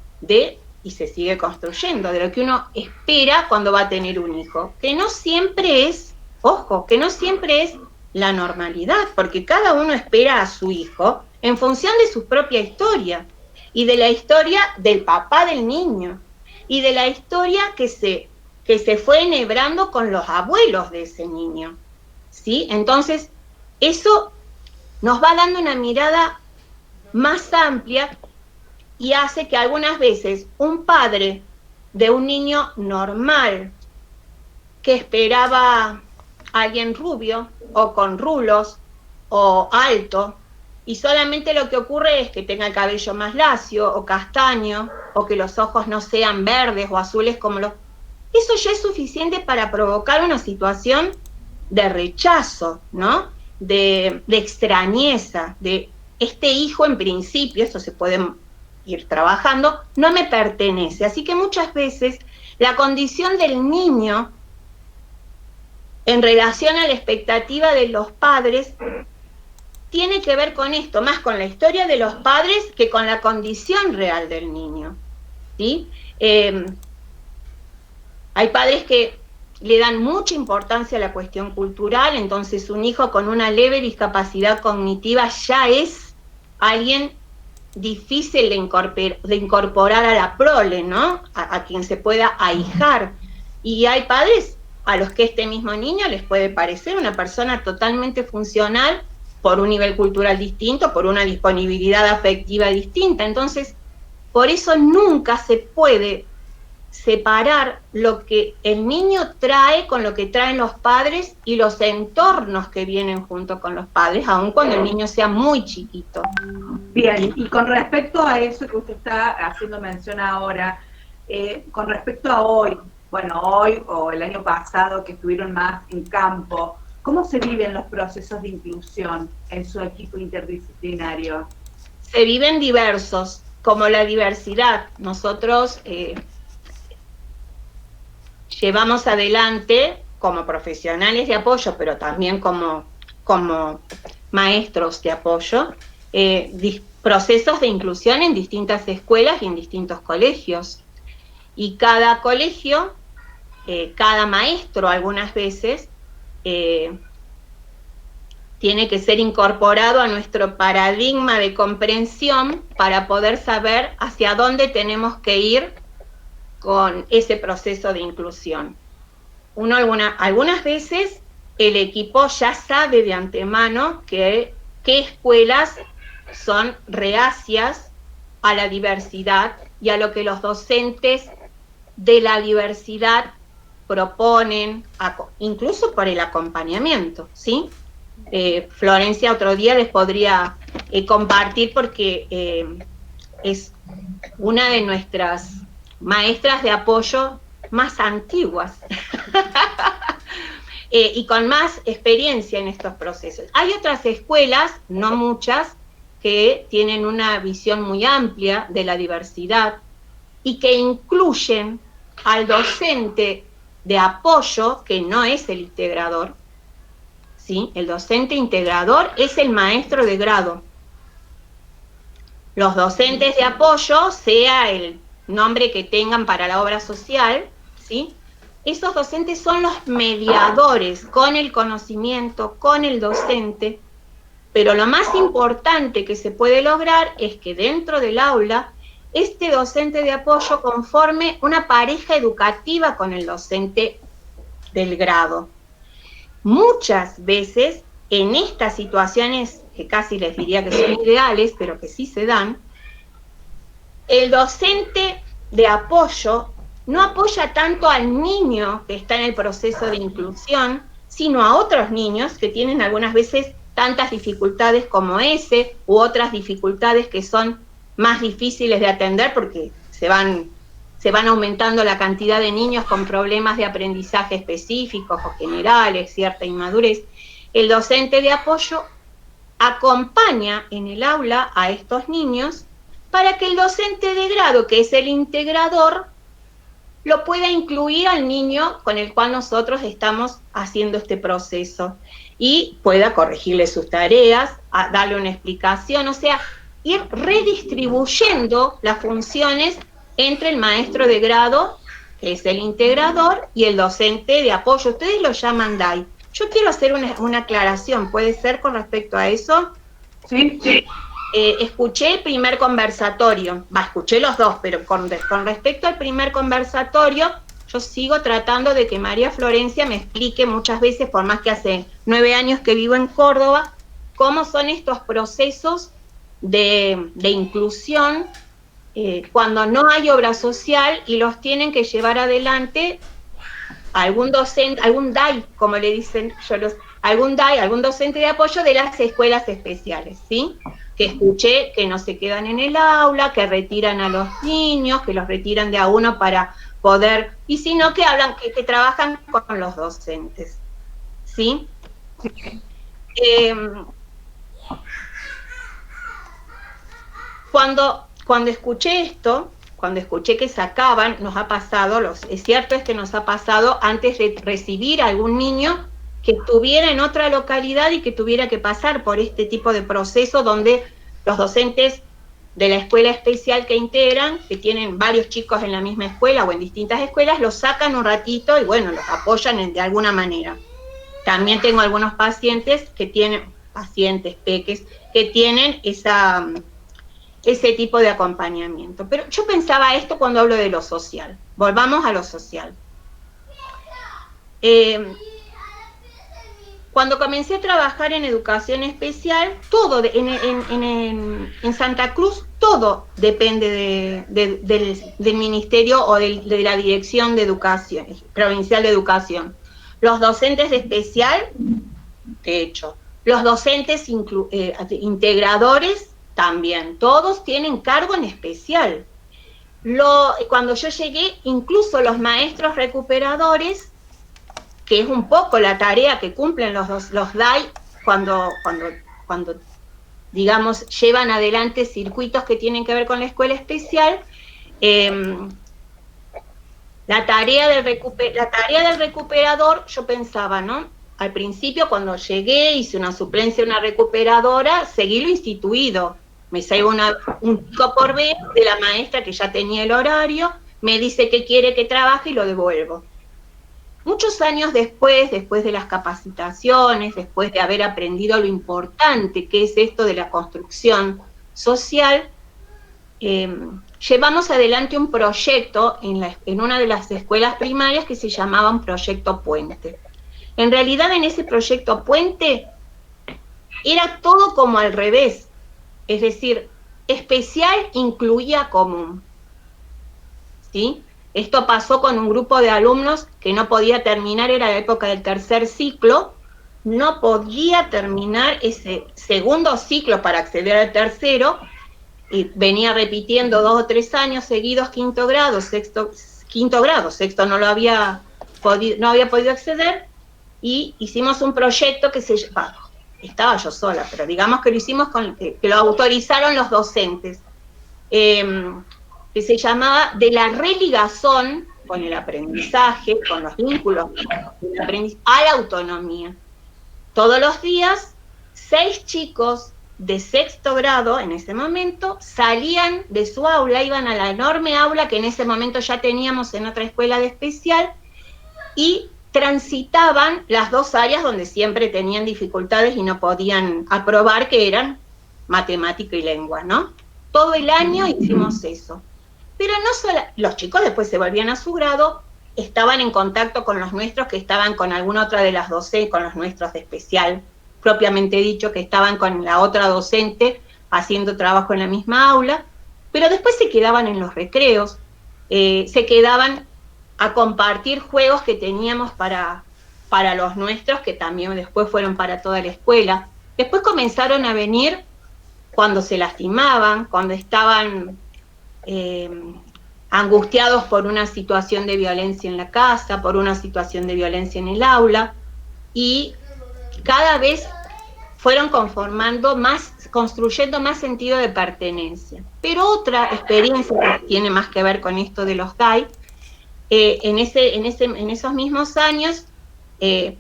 y se sigue construyendo, de lo que uno espera cuando va a tener un hijo, que no siempre es, ojo, que no siempre es la normalidad, porque cada uno espera a su hijo en función de su propia historia, y de la historia del papá del niño, y de la historia que se fue enhebrando con los abuelos de ese niño, ¿sí? Entonces, eso nos va dando una mirada más amplia y hace que algunas veces un padre de un niño normal que esperaba a alguien rubio o con rulos o alto, y solamente lo que ocurre es que tenga el cabello más lacio o castaño, o que los ojos no sean verdes o azules como los... Eso ya es suficiente para provocar una situación de rechazo, ¿no? De extrañeza, de este hijo en principio, esto se puede ir trabajando, no me pertenece. Así que muchas veces la condición del niño en relación a la expectativa de los padres tiene que ver con esto, más con la historia de los padres que con la condición real del niño, ¿sí? Hay padres que le dan mucha importancia a la cuestión cultural, entonces un hijo con una leve discapacidad cognitiva ya es alguien difícil de incorporar a la prole, ¿no? A quien se pueda ahijar. Y hay padres a los que este mismo niño les puede parecer una persona totalmente funcional por un nivel cultural distinto, por una disponibilidad afectiva distinta. Entonces, por eso nunca se puede separar lo que el niño trae con lo que traen los padres y los entornos que vienen junto con los padres, aun cuando el niño sea muy chiquito. Bien, y con respecto a eso que usted está haciendo mención ahora, con respecto a hoy, bueno, hoy o el año pasado que estuvieron más en campo, ¿cómo se viven los procesos de inclusión en su equipo interdisciplinario? Se viven diversos, como la diversidad. Nosotros llevamos adelante como profesionales de apoyo, pero también como maestros de apoyo, procesos de inclusión en distintas escuelas y en distintos colegios. Y cada colegio, cada maestro algunas veces, tiene que ser incorporado a nuestro paradigma de comprensión para poder saber hacia dónde tenemos que ir con ese proceso de inclusión. Algunas veces el equipo ya sabe de antemano qué escuelas son reacias a la diversidad y a lo que los docentes de la diversidad proponen, incluso por el acompañamiento, ¿sí? Florencia otro día les podría compartir, porque es una de nuestras maestras de apoyo más antiguas y con más experiencia en estos procesos. Hay otras escuelas, no muchas, que tienen una visión muy amplia de la diversidad y que incluyen al docente de apoyo, que no es el integrador, ¿sí? El docente integrador es el maestro de grado. Los docentes de apoyo, sea el nombre que tengan para la obra social, ¿sí? Esos docentes son los mediadores con el conocimiento, con el docente, pero lo más importante que se puede lograr es que dentro del aula este docente de apoyo conforme una pareja educativa con el docente del grado. Muchas veces, en estas situaciones, que casi les diría que son ideales, pero que sí se dan, el docente de apoyo no apoya tanto al niño que está en el proceso de inclusión, sino a otros niños que tienen algunas veces tantas dificultades como ese, u otras dificultades que son más difíciles de atender porque se van aumentando la cantidad de niños con problemas de aprendizaje específicos o generales, cierta inmadurez. El docente de apoyo acompaña en el aula a estos niños para que el docente de grado, que es el integrador, lo pueda incluir al niño con el cual nosotros estamos haciendo este proceso y pueda corregirle sus tareas, darle una explicación, o sea, ir redistribuyendo las funciones entre el maestro de grado, que es el integrador, y el docente de apoyo. Ustedes lo llaman DAI. Yo quiero hacer una aclaración, ¿puede ser con respecto a eso? Sí, sí. Escuché el primer conversatorio, escuché los dos, pero con respecto al primer conversatorio, yo sigo tratando de que María Florencia me explique muchas veces, por más que hace 9 años que vivo en Córdoba, cómo son estos procesos de inclusión cuando no hay obra social y los tienen que llevar adelante algún docente, algún DAI, como le dicen algún DAI, algún docente de apoyo de las escuelas especiales, ¿sí? Que escuché que no se quedan en el aula, que retiran a los niños, que los retiran de a uno para poder, y si no, que hablan, que trabajan con los docentes, ¿sí? Cuando escuché esto, cuando escuché que sacaban, nos ha pasado, es cierto es que nos ha pasado antes de recibir a algún niño que estuviera en otra localidad y que tuviera que pasar por este tipo de proceso donde los docentes de la escuela especial que integran, que tienen varios chicos en la misma escuela o en distintas escuelas, los sacan un ratito y bueno, los apoyan de alguna manera. También tengo algunos pacientes que tienen, peques, que tienen ese tipo de acompañamiento. Pero yo pensaba esto cuando hablo de lo social. Volvamos a lo social. Cuando comencé a trabajar en educación especial, todo en Santa Cruz, todo depende del ministerio o de la Dirección de Educación, Provincial de Educación. Los docentes de especial, de hecho, los docentes integradores también, todos tienen cargo en especial. Cuando yo llegué, incluso los maestros recuperadores, que es un poco la tarea que cumplen los DAI cuando digamos, llevan adelante circuitos que tienen que ver con la escuela especial, la tarea del recuperador, yo pensaba, ¿no? Al principio, cuando llegué, hice una suplencia en una recuperadora, seguí lo instituido. Me salgo un chico por vez de la maestra que ya tenía el horario, me dice que quiere que trabaje y lo devuelvo. Muchos años después de las capacitaciones, después de haber aprendido lo importante que es esto de la construcción social, llevamos adelante un proyecto en una de las escuelas primarias que se llamaba un proyecto Puente. En realidad, en ese proyecto Puente era todo como al revés, es decir, especial incluía común, ¿sí? Esto pasó con un grupo de alumnos que no podía terminar, era la época del tercer ciclo, no podía terminar ese segundo ciclo para acceder al tercero, y venía repitiendo 2 o 3 años seguidos quinto grado, sexto no había podido acceder, y hicimos un proyecto que estaba yo sola, pero digamos que lo hicimos que lo autorizaron los docentes, que se llamaba de la religazón con el aprendizaje, con los vínculos del aprendizaje, a la autonomía. Todos los días, 6 chicos de sexto grado, en ese momento, salían de su aula, iban a la enorme aula que en ese momento ya teníamos en otra escuela de especial, y transitaban las 2 áreas donde siempre tenían dificultades y no podían aprobar, que eran matemática y lengua, ¿no? Todo el año hicimos eso. Pero no solo, los chicos después se volvían a su grado, estaban en contacto con los nuestros que estaban con alguna otra de las docentes, con los nuestros de especial, propiamente dicho, que estaban con la otra docente haciendo trabajo en la misma aula, pero después se quedaban en los recreos, se quedaban a compartir juegos que teníamos para para los nuestros, que también después fueron para toda la escuela. Después comenzaron a venir cuando se lastimaban, cuando estaban angustiados por una situación de violencia en la casa, por una situación de violencia en el aula, y cada vez fueron construyendo más sentido de pertenencia. Pero otra experiencia que tiene más que ver con esto de los DAI, en esos mismos años se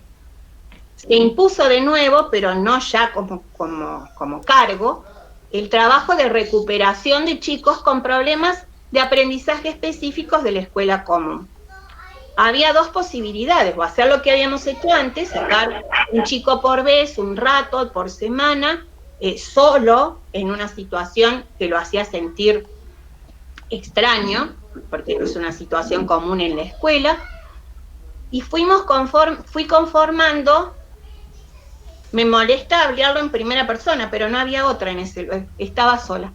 impuso de nuevo, pero no ya como cargo, el trabajo de recuperación de chicos con problemas de aprendizaje específicos de la escuela común. Había dos posibilidades, o hacer lo que habíamos hecho antes, sacar un chico por vez, un rato por semana, solo en una situación que lo hacía sentir extraño, porque no es una situación común en la escuela, y fui conformando. Me molesta hablarlo en primera persona, pero no había otra estaba sola.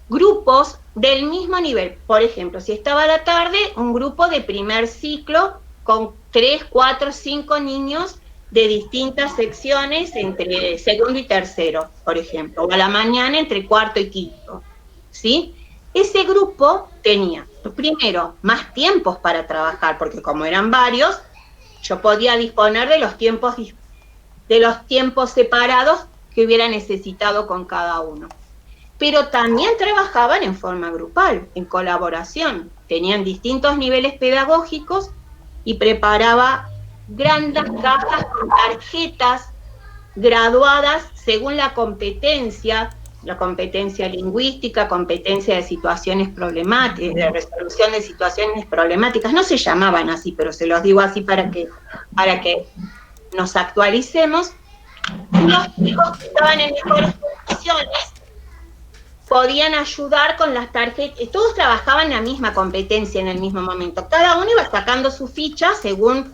Grupos del mismo nivel. Por ejemplo, si estaba a la tarde, un grupo de primer ciclo con 3, 4, 5 niños de distintas secciones entre segundo y tercero, por ejemplo, o a la mañana entre cuarto y quinto, ¿sí? Ese grupo tenía, primero, más tiempos para trabajar, porque como eran varios, yo podía disponer de los tiempos separados que hubiera necesitado con cada uno. Pero también trabajaban en forma grupal, en colaboración. Tenían distintos niveles pedagógicos y preparaba grandes cajas con tarjetas graduadas según la competencia lingüística, competencia de situaciones problemáticas, de resolución de situaciones problemáticas. No se llamaban así, pero se los digo así para que nos actualicemos. Los chicos que estaban en mejores condiciones podían ayudar con las tarjetas, todos trabajaban la misma competencia en el mismo momento, cada uno iba sacando su ficha según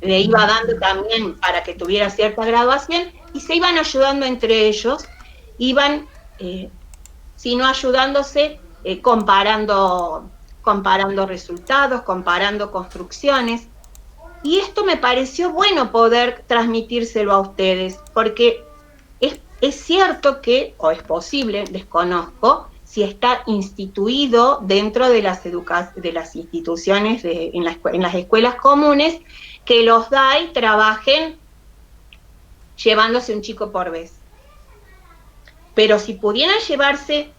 le iba dando también para que tuviera cierta graduación, y se iban ayudando entre ellos, iban, si no ayudándose, comparando resultados, comparando construcciones. Y esto me pareció bueno poder transmitírselo a ustedes, porque es cierto que, o es posible, desconozco, si está instituido dentro de las instituciones, en las escuelas comunes, que los DAI trabajen llevándose un chico por vez. Pero si pudieran llevarse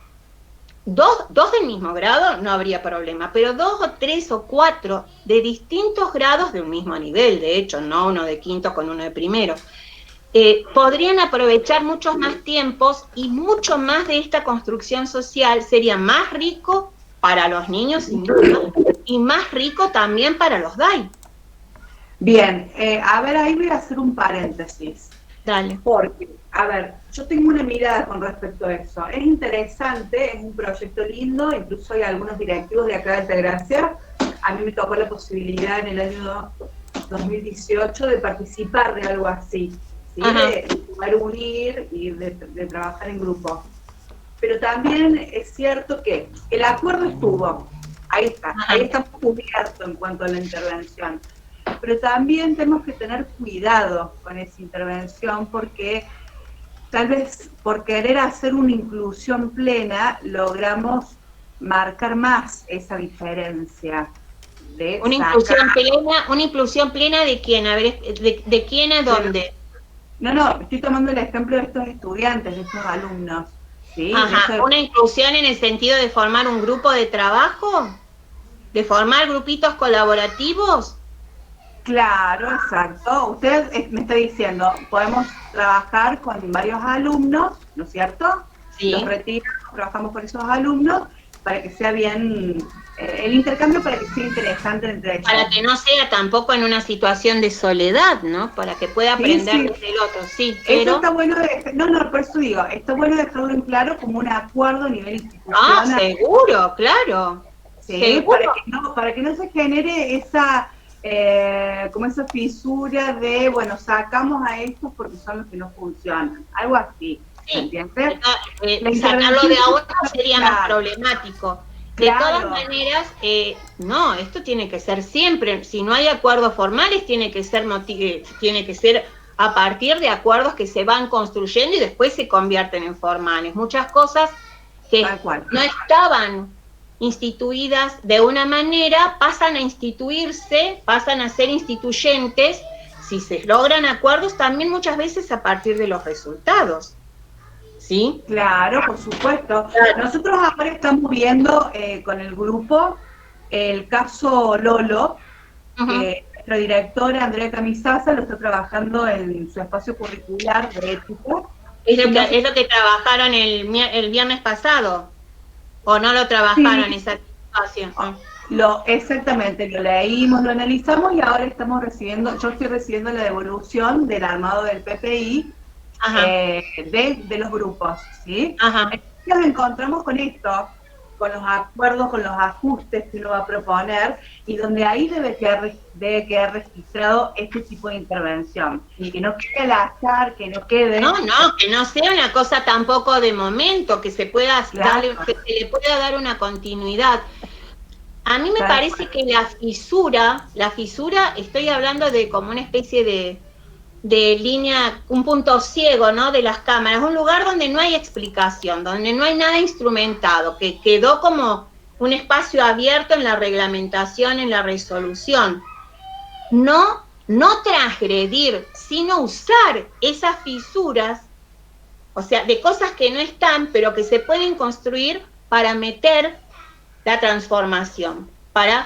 dos del mismo grado, no habría problema, pero 2 o 3 o 4 de distintos grados de un mismo nivel, de hecho, no uno de quinto con uno de primero, podrían aprovechar muchos más tiempos y mucho más de esta construcción social, sería más rico para los niños sin duda, y más rico también para los DAI. Bien, a ver, ahí voy a hacer un paréntesis. Dale. Porque, a ver, yo tengo una mirada con respecto a eso. Es interesante, es un proyecto lindo, incluso hay algunos directivos de acá de Altagracia. A mí me tocó la posibilidad en el año 2018 de participar de algo así, ¿sí? De poder unir y de trabajar en grupo. Pero también es cierto que el acuerdo estuvo, ahí está, ahí estamos cubiertos en cuanto a la intervención. Pero también tenemos que tener cuidado con esa intervención, porque tal vez por querer hacer una inclusión plena logramos marcar más esa diferencia. Una inclusión plena de quién, a ver, de quién a dónde. No, estoy tomando el ejemplo de estos estudiantes, de estos alumnos, ¿sí? Ajá, una inclusión en el sentido de formar un grupo de trabajo, de formar grupitos colaborativos. Claro, exacto. Usted me está diciendo, podemos trabajar con varios alumnos, ¿no es cierto? Sí. Los retiramos, trabajamos con esos alumnos para que sea bien, el intercambio para que sea interesante entre ellos. Para que no sea tampoco en una situación de soledad, ¿no? Para que pueda aprender desde el otro, sí. Pero eso está bueno, por eso digo, está bueno dejarlo en claro como un acuerdo a nivel institucional. Ah, seguro, claro. Sí, seguro. Para que no se genere esa... como esa fisura de, bueno, sacamos a estos porque son los que no funcionan, algo así, Sí, ¿entiendes? sacarlo de a uno sería más problemático. De todas maneras, no, esto tiene que ser siempre, si no hay acuerdos formales, tiene que ser a partir de acuerdos que se van construyendo y después se convierten en formales. Muchas cosas que no estaban instituidas de una manera pasan a instituirse, pasan a ser instituyentes, si se logran acuerdos también muchas veces a partir de los resultados. ¿Sí? Claro, por supuesto. Nosotros ahora estamos viendo con el grupo el caso Lolo, que nuestra directora Andrea Camisasa lo está trabajando en su espacio curricular de ética. Es lo que trabajaron el viernes pasado, ¿o no lo trabajaron esa situación? Exactamente, lo leímos, lo analizamos y ahora yo estoy recibiendo la devolución del armado del PPI de los grupos, ¿sí? Nos encontramos con esto, con los acuerdos, con los ajustes que uno va a proponer y donde ahí debe quedar registrado este tipo de intervención. Y que no quede al azar, que no quede... que no sea una cosa tampoco de momento, que se pueda que se le pueda dar una continuidad. A mí me parece que la fisura, estoy hablando de como una especie de línea, un punto ciego, ¿no?, de las cámaras, un lugar donde no hay explicación, donde no hay nada instrumentado, que quedó como un espacio abierto en la reglamentación, en la resolución. No transgredir, sino usar esas fisuras, o sea, de cosas que no están, pero que se pueden construir para meter la transformación, para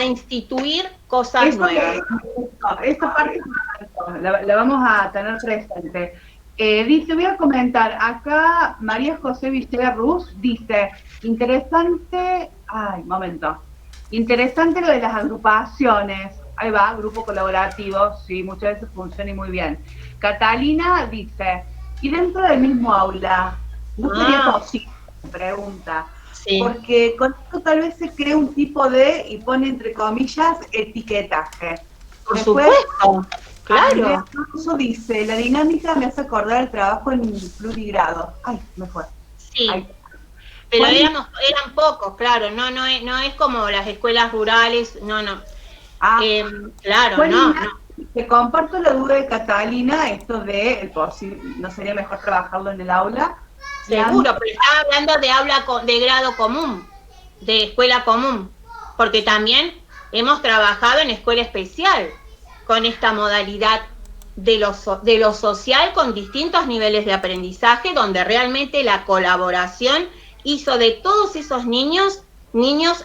instituir cosas nuevas. Esta parte la vamos a tener presente. Dice, voy a comentar, acá María José Villegas Ruz dice, interesante lo de las agrupaciones, ahí va, grupo colaborativo, sí, muchas veces funciona y muy bien. Catalina dice, y dentro del mismo aula, ¿no sería posible? Pregunta. Sí. Porque con esto tal vez se crea un tipo de, y pone entre comillas, etiquetaje. Por supuesto, claro. Eso dice, la dinámica me hace acordar el trabajo en plurigrado. Ay, me fue. Sí, pero eran pocos, claro, no es como las escuelas rurales, claro, bueno, Te comparto la duda de Catalina, esto de, ¿no sería mejor trabajarlo en el aula? Seguro, pero estaba hablando de grado común, de escuela común, porque también hemos trabajado en escuela especial con esta modalidad de lo social con distintos niveles de aprendizaje, donde realmente la colaboración hizo de todos esos niños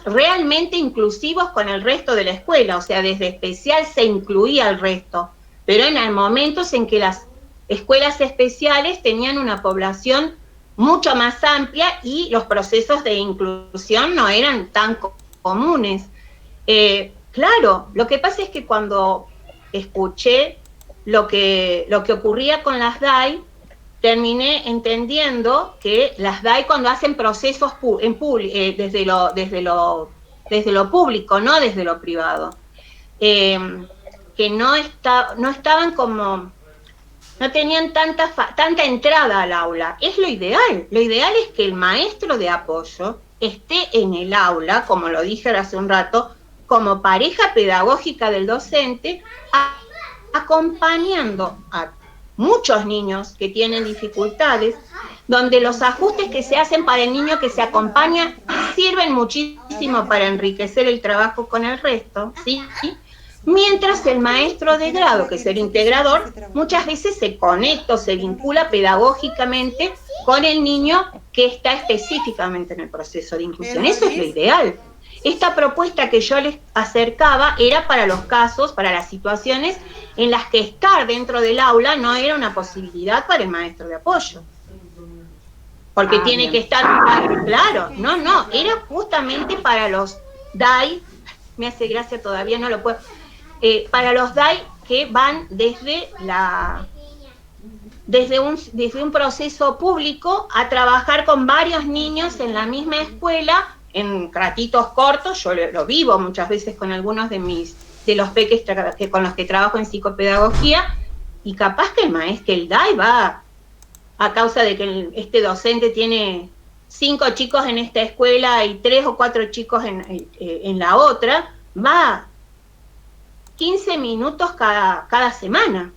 realmente inclusivos con el resto de la escuela, o sea, desde especial se incluía al resto, pero en momentos en que las escuelas especiales tenían una población mucho más amplia y los procesos de inclusión no eran tan comunes. Claro, lo que pasa es que cuando escuché lo que ocurría con las DAI, terminé entendiendo que las DAI cuando hacen procesos desde lo público, no desde lo privado, que no estaban como... no tenían tanta entrada al aula. Es lo ideal. Lo ideal es que el maestro de apoyo esté en el aula, como lo dije hace un rato, como pareja pedagógica del docente, acompañando a muchos niños que tienen dificultades, donde los ajustes que se hacen para el niño que se acompaña sirven muchísimo para enriquecer el trabajo con el resto, ¿sí? Mientras el maestro de grado, que es el integrador, muchas veces se conecta o se vincula pedagógicamente con el niño que está específicamente en el proceso de inclusión. Eso es lo ideal. Esta propuesta que yo les acercaba era para los casos, para las situaciones en las que estar dentro del aula no era una posibilidad para el maestro de apoyo. Porque tiene que estar, claro, era justamente para los DAI, me hace gracia, todavía no lo puedo, para los DAI que van desde un proceso público a trabajar con varios niños en la misma escuela, en ratitos cortos. Yo lo vivo muchas veces con algunos de los peques con los que trabajo en psicopedagogía, y capaz que el DAI va, a causa de que este docente tiene 5 chicos en esta escuela y 3 o 4 chicos en la otra, va 15 minutos cada semana.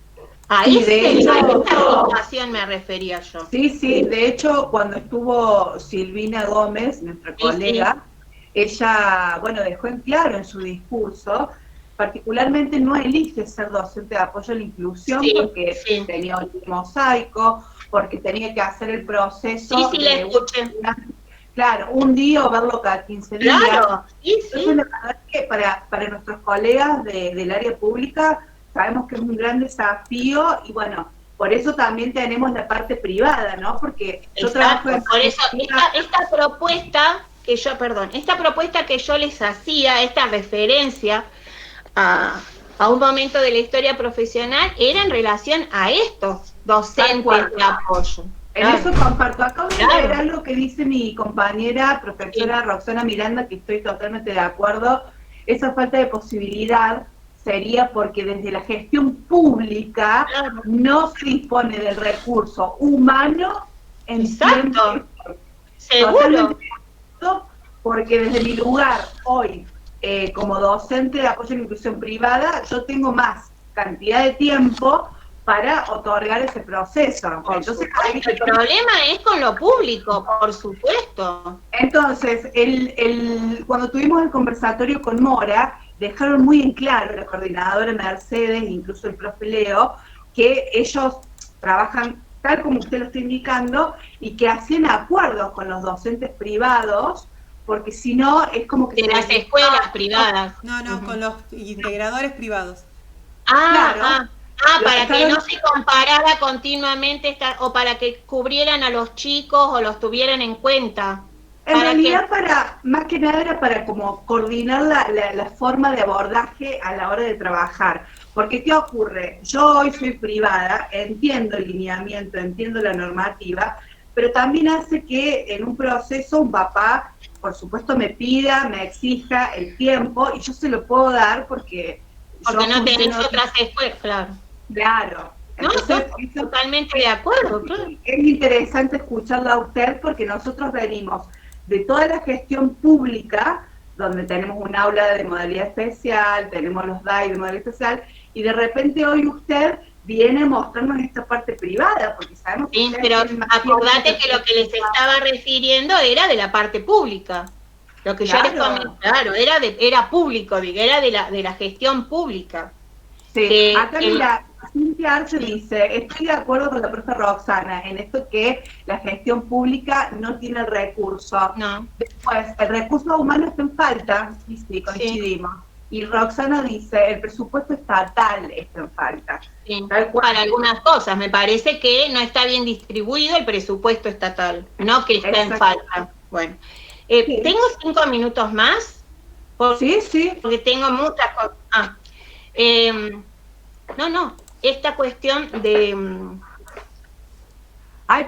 A Sí, de hecho, esa situación me refería yo. sí, de hecho, cuando estuvo Silvina Gómez, nuestra colega, ella, bueno, dejó en claro en su discurso, particularmente no elige ser docente de apoyo a la inclusión porque tenía un mosaico, porque tenía que hacer el proceso la escuché. Claro, un día o verlo cada 15 días. Claro, Entonces, la verdad es que para nuestros colegas del área pública sabemos que es un gran desafío y bueno, por eso también tenemos la parte privada, ¿no? Porque yo trabajo en... Por eso, esta propuesta que yo les hacía, esta referencia a un momento de la historia profesional, era en relación a estos docentes de apoyo. En eso comparto. Acabo de leer algo que dice mi compañera, profesora Roxana Miranda, que estoy totalmente de acuerdo. Esa falta de posibilidad sería porque desde la gestión pública no se dispone del recurso humano en tiempo. Seguro. Porque desde mi lugar hoy, como docente de apoyo a la inclusión privada, yo tengo más cantidad de tiempo para otorgar ese proceso. Entonces, el problema es con lo público, por supuesto. Entonces, cuando tuvimos el conversatorio con Mora, dejaron muy en claro la coordinadora Mercedes, incluso el profe Leo, que ellos trabajan tal como usted lo está indicando y que hacen acuerdos con los docentes privados, porque si no es como que... De las escuelas privadas. No, con los integradores privados. Para que no se comparara continuamente o para que cubrieran a los chicos o los tuvieran en cuenta. En realidad, más que nada era para como coordinar la forma de abordaje a la hora de trabajar. Porque, ¿qué ocurre? Yo hoy soy privada, entiendo el lineamiento, entiendo la normativa, pero también hace que en un proceso un papá, por supuesto, me pida, me exija el tiempo, y yo se lo puedo dar porque no tenés otras escuelas, claro. Claro. Entonces, totalmente de acuerdo. Claro. Es interesante escucharla a usted porque nosotros venimos de toda la gestión pública, donde tenemos un aula de modalidad especial, tenemos los DAI de modalidad especial, y de repente hoy usted viene a mostrarnos esta parte privada, porque sabemos que... pero acordate que lo que les estaba refiriendo era de la parte pública. Lo que yo les comenté, era público, era de la gestión pública. Sí, acá mira, Cintia Arce dice, estoy de acuerdo con la profe Roxana en esto que la gestión pública no tiene el recurso. No. Después, el recurso humano está en falta, sí, coincidimos. Y Roxana dice, el presupuesto estatal está en falta. Sí, para algunas cosas, me parece que no está bien distribuido el presupuesto estatal, no que está en falta. Bueno, ¿tengo 5 minutos más? Sí. Porque tengo muchas cosas. Esta cuestión de...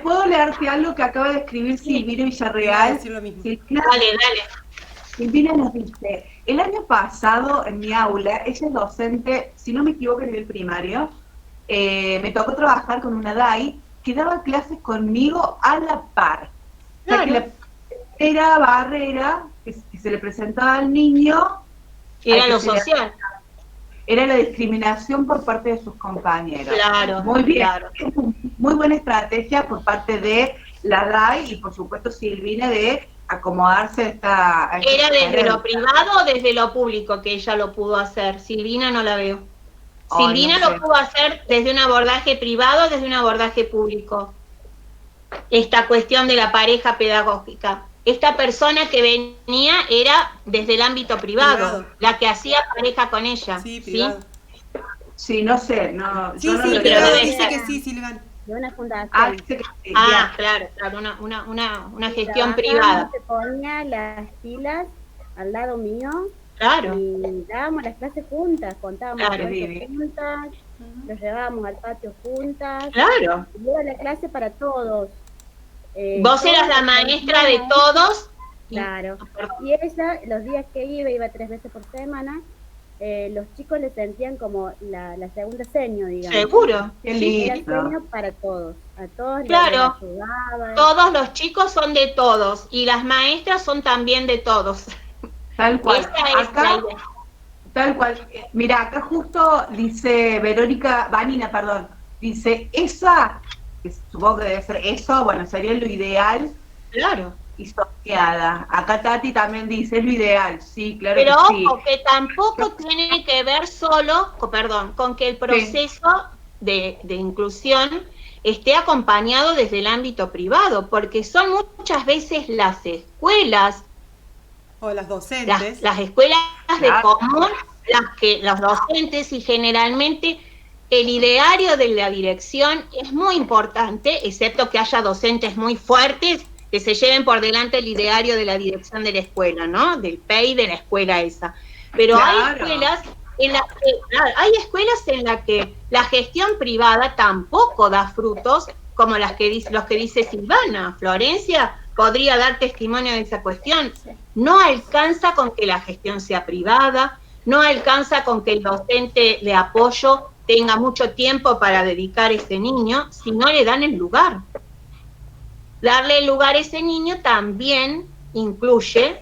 ¿puedo leerte algo que acaba de escribir Silvina Villarreal? Dale. Silvina nos dice, el año pasado en mi aula, ella es docente, si no me equivoco, a nivel primario, me tocó trabajar con una DAI que daba clases conmigo a la par. Claro. O sea, que la barrera que se le presentaba al niño... Era lo social. Era la discriminación por parte de sus compañeros. Claro. Muy bien. Claro. Muy buena estrategia por parte de la DAI y por supuesto Silvina de acomodarse a esta... ¿Era desde lo privado o desde lo público que ella lo pudo hacer? Silvina no la veo. Silvina lo pudo hacer desde un abordaje privado o desde un abordaje público. Esta cuestión de la pareja pedagógica. Esta persona que venía era desde el ámbito privado. La que hacía pareja con ella. Sí, privado. Sí, no sé. No, sí, pero dice que sí, Silvana. De una fundación. Dice que sí. Claro, una gestión privada. Se ponía las pilas al lado mío. Claro. Y dábamos las clases juntas, contábamos juntas, los llevábamos al patio juntas. Claro. Y era la clase para todos. Vos eras la maestra de todos. Claro. Y ella, los días que iba 3 veces por semana, los chicos le sentían como la segunda seño, digamos. Seguro. Qué Era lindo. seño para todos, a todos Claro. les ayudaban. Todos los chicos son de todos y las maestras son también de todos. Tal cual. Esa es la Acá, idea. tal cual. Mira, acá justo dice Vanina, perdón, dice, esa, que supongo que debe ser eso, bueno, sería lo ideal, Claro. y soqueada. Acá Tati también dice, es lo ideal, sí, claro Pero que sí. ojo, que tampoco tiene que ver solo, con que el proceso de inclusión esté acompañado desde el ámbito privado, porque son muchas veces las escuelas, O las docentes. las escuelas de Claro. común, las que los docentes, y generalmente el ideario de la dirección es muy importante, excepto que haya docentes muy fuertes que se lleven por delante el ideario de la dirección de la escuela, ¿no? Del PEI de la escuela esa. Pero Claro. hay escuelas en las que la gestión privada tampoco da frutos, como los que dice Silvana. Florencia podría dar testimonio de esa cuestión. No alcanza con que la gestión sea privada, no alcanza con que el docente de apoyo tenga mucho tiempo para dedicar a ese niño, si no le dan el lugar. Darle el lugar a ese niño también incluye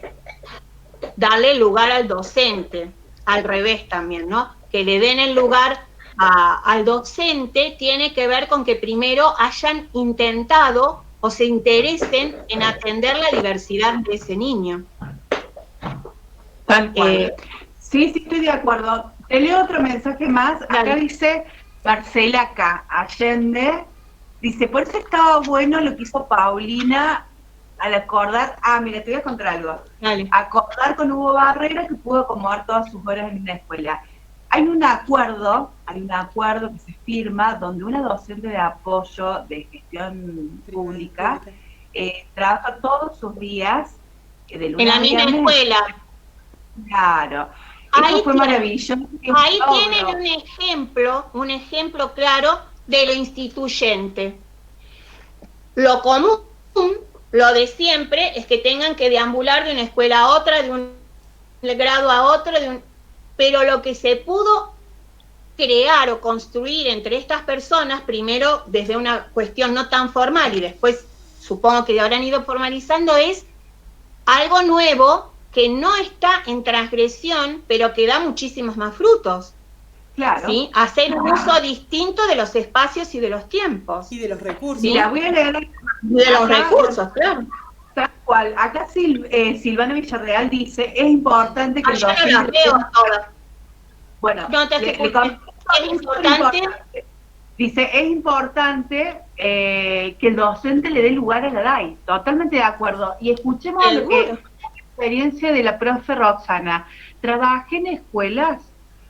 darle el lugar al docente, al revés también, ¿no? Que le den el lugar al docente tiene que ver con que primero hayan intentado o se interesen en atender la diversidad de ese niño. Tal cual. Sí, estoy de acuerdo. Te leo otro mensaje más. Acá Dale. dice Marcela K. Allende. Dice, por eso estaba bueno lo que hizo Paulina al acordar, mira, te voy a contar algo. Dale. Acordar con Hugo Barrera que pudo acomodar todas sus horas en una escuela. Hay un acuerdo que se firma donde una docente de apoyo de gestión pública trabaja todos sus días de lunes En la a misma viernes. escuela. Claro. Ahí Eso fue tiene- maravilloso. Ahí Logro. tienen un ejemplo claro de lo instituyente. Lo común, lo de siempre, es que tengan que deambular de una escuela a otra, de un grado a otro, pero lo que se pudo crear o construir entre estas personas, primero desde una cuestión no tan formal y después supongo que habrán ido formalizando, es algo nuevo que no está en transgresión, pero que da muchísimos más frutos. Claro. ¿Sí? Hacer un uso distinto de los espacios y de los tiempos. Y de los recursos. Mira, voy a leer De los acá, recursos, claro. tal cual. Acá Silvana Villarreal dice, es importante que Yo no las veo todas. Bueno, No te escucho. Es importante. Dice, es importante que el docente le dé lugar a la DAI. Totalmente de acuerdo. Y escuchemos lo que Seguro. la experiencia de la profe Roxana. Trabajé en escuelas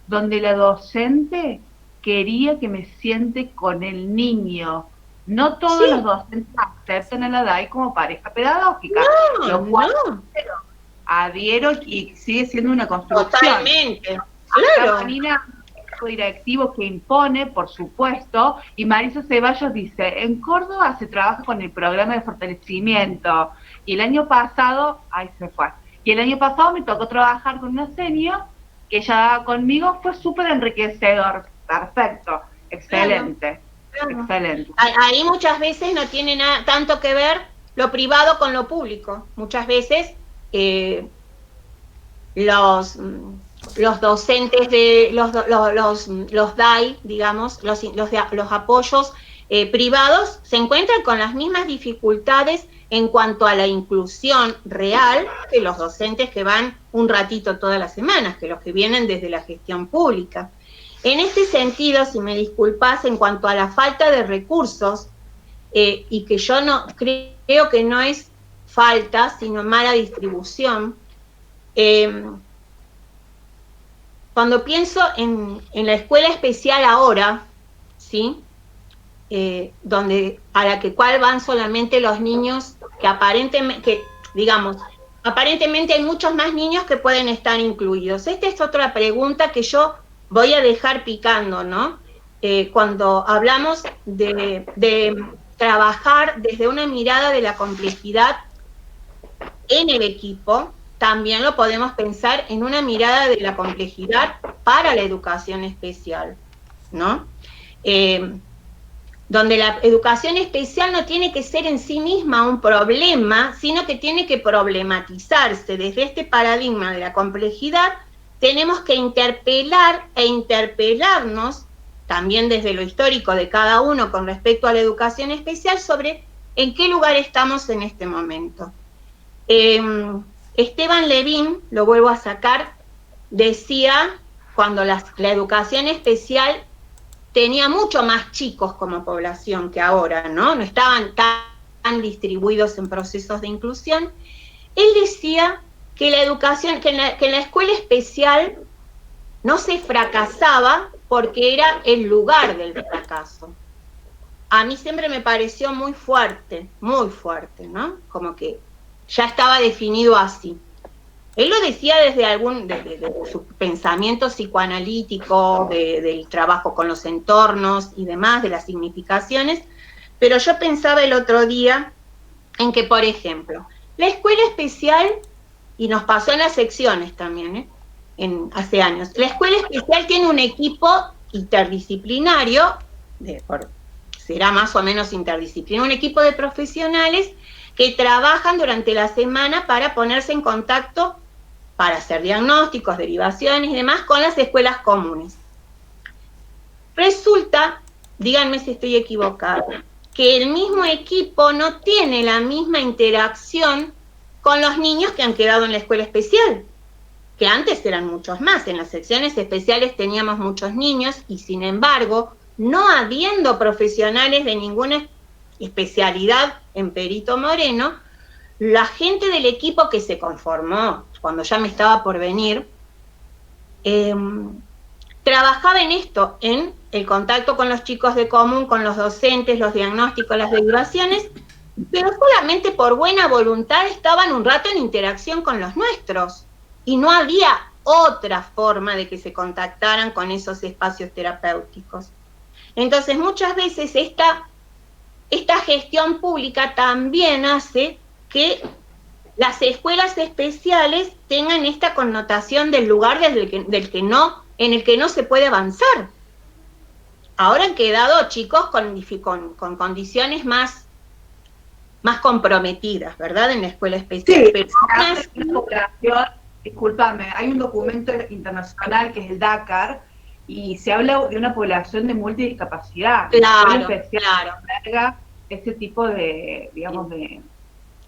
donde la docente quería que me siente con el niño. No todos Sí. los docentes aceptan a la DAI como pareja pedagógica. No, lo cual no. adhiero y sigue siendo una construcción. Totalmente. Claro. Carolina, directivo que impone, por supuesto, y Marisa Ceballos dice, en Córdoba se trabaja con el programa de fortalecimiento, y el año pasado, y el año pasado me tocó trabajar con una senior, que ella daba conmigo, fue súper enriquecedor, perfecto, excelente, Claro. excelente. Ahí muchas veces no tiene nada, tanto que ver lo privado con lo público. Muchas veces los docentes de los DAI, digamos, los apoyos privados se encuentran con las mismas dificultades en cuanto a la inclusión real que los docentes que van un ratito todas las semanas, que los que vienen desde la gestión pública. En este sentido, si me disculpas, en cuanto a la falta de recursos, y que yo no creo que no es falta, sino mala distribución, cuando pienso en la escuela especial ahora, ¿sí? A la cual van solamente los niños que aparentemente hay muchos más niños que pueden estar incluidos. Esta es otra pregunta que yo voy a dejar picando, ¿no? Cuando hablamos de trabajar desde una mirada de la complejidad en el equipo, también lo podemos pensar en una mirada de la complejidad para la educación especial, ¿no? Donde la educación especial no tiene que ser en sí misma un problema, sino que tiene que problematizarse. Desde este paradigma de la complejidad, tenemos que interpelar e interpelarnos, también desde lo histórico de cada uno con respecto a la educación especial, sobre en qué lugar estamos en este momento. Esteban Levin, lo vuelvo a sacar, decía, cuando la educación especial tenía mucho más chicos como población que ahora, ¿no? No estaban tan distribuidos en procesos de inclusión. Él decía que la educación, que en la escuela especial no se fracasaba porque era el lugar del fracaso. A mí siempre me pareció muy fuerte, ¿no? Como que ya estaba definido así. Él lo decía desde de su pensamiento psicoanalítico, del trabajo con los entornos y demás, de las significaciones, pero yo pensaba el otro día en que, por ejemplo, la escuela especial, y nos pasó en las secciones también, hace años, la escuela especial tiene un equipo interdisciplinario, será más o menos interdisciplinario, un equipo de profesionales que trabajan durante la semana para ponerse en contacto, para hacer diagnósticos, derivaciones y demás con las escuelas comunes. Resulta, díganme si estoy equivocada, que el mismo equipo no tiene la misma interacción con los niños que han quedado en la escuela especial, que antes eran muchos más. En las secciones especiales teníamos muchos niños y, sin embargo, no habiendo profesionales de ninguna especialidad en Perito Moreno, la gente del equipo que se conformó cuando ya me estaba por venir, trabajaba en esto, en el contacto con los chicos de común, con los docentes, los diagnósticos, las derivaciones, pero solamente por buena voluntad estaban un rato en interacción con los nuestros, y no había otra forma de que se contactaran con esos espacios terapéuticos. Entonces, muchas veces esta gestión pública también hace que las escuelas especiales tengan esta connotación del lugar en el que no se puede avanzar. Ahora han quedado chicos con condiciones más comprometidas, ¿verdad? En la escuela especial. Sí, pero una población, discúlpame, hay un documento internacional que es el Dakar, y se habla de una población de multidiscapacidad. Claro, claro. Ese tipo de, digamos, de...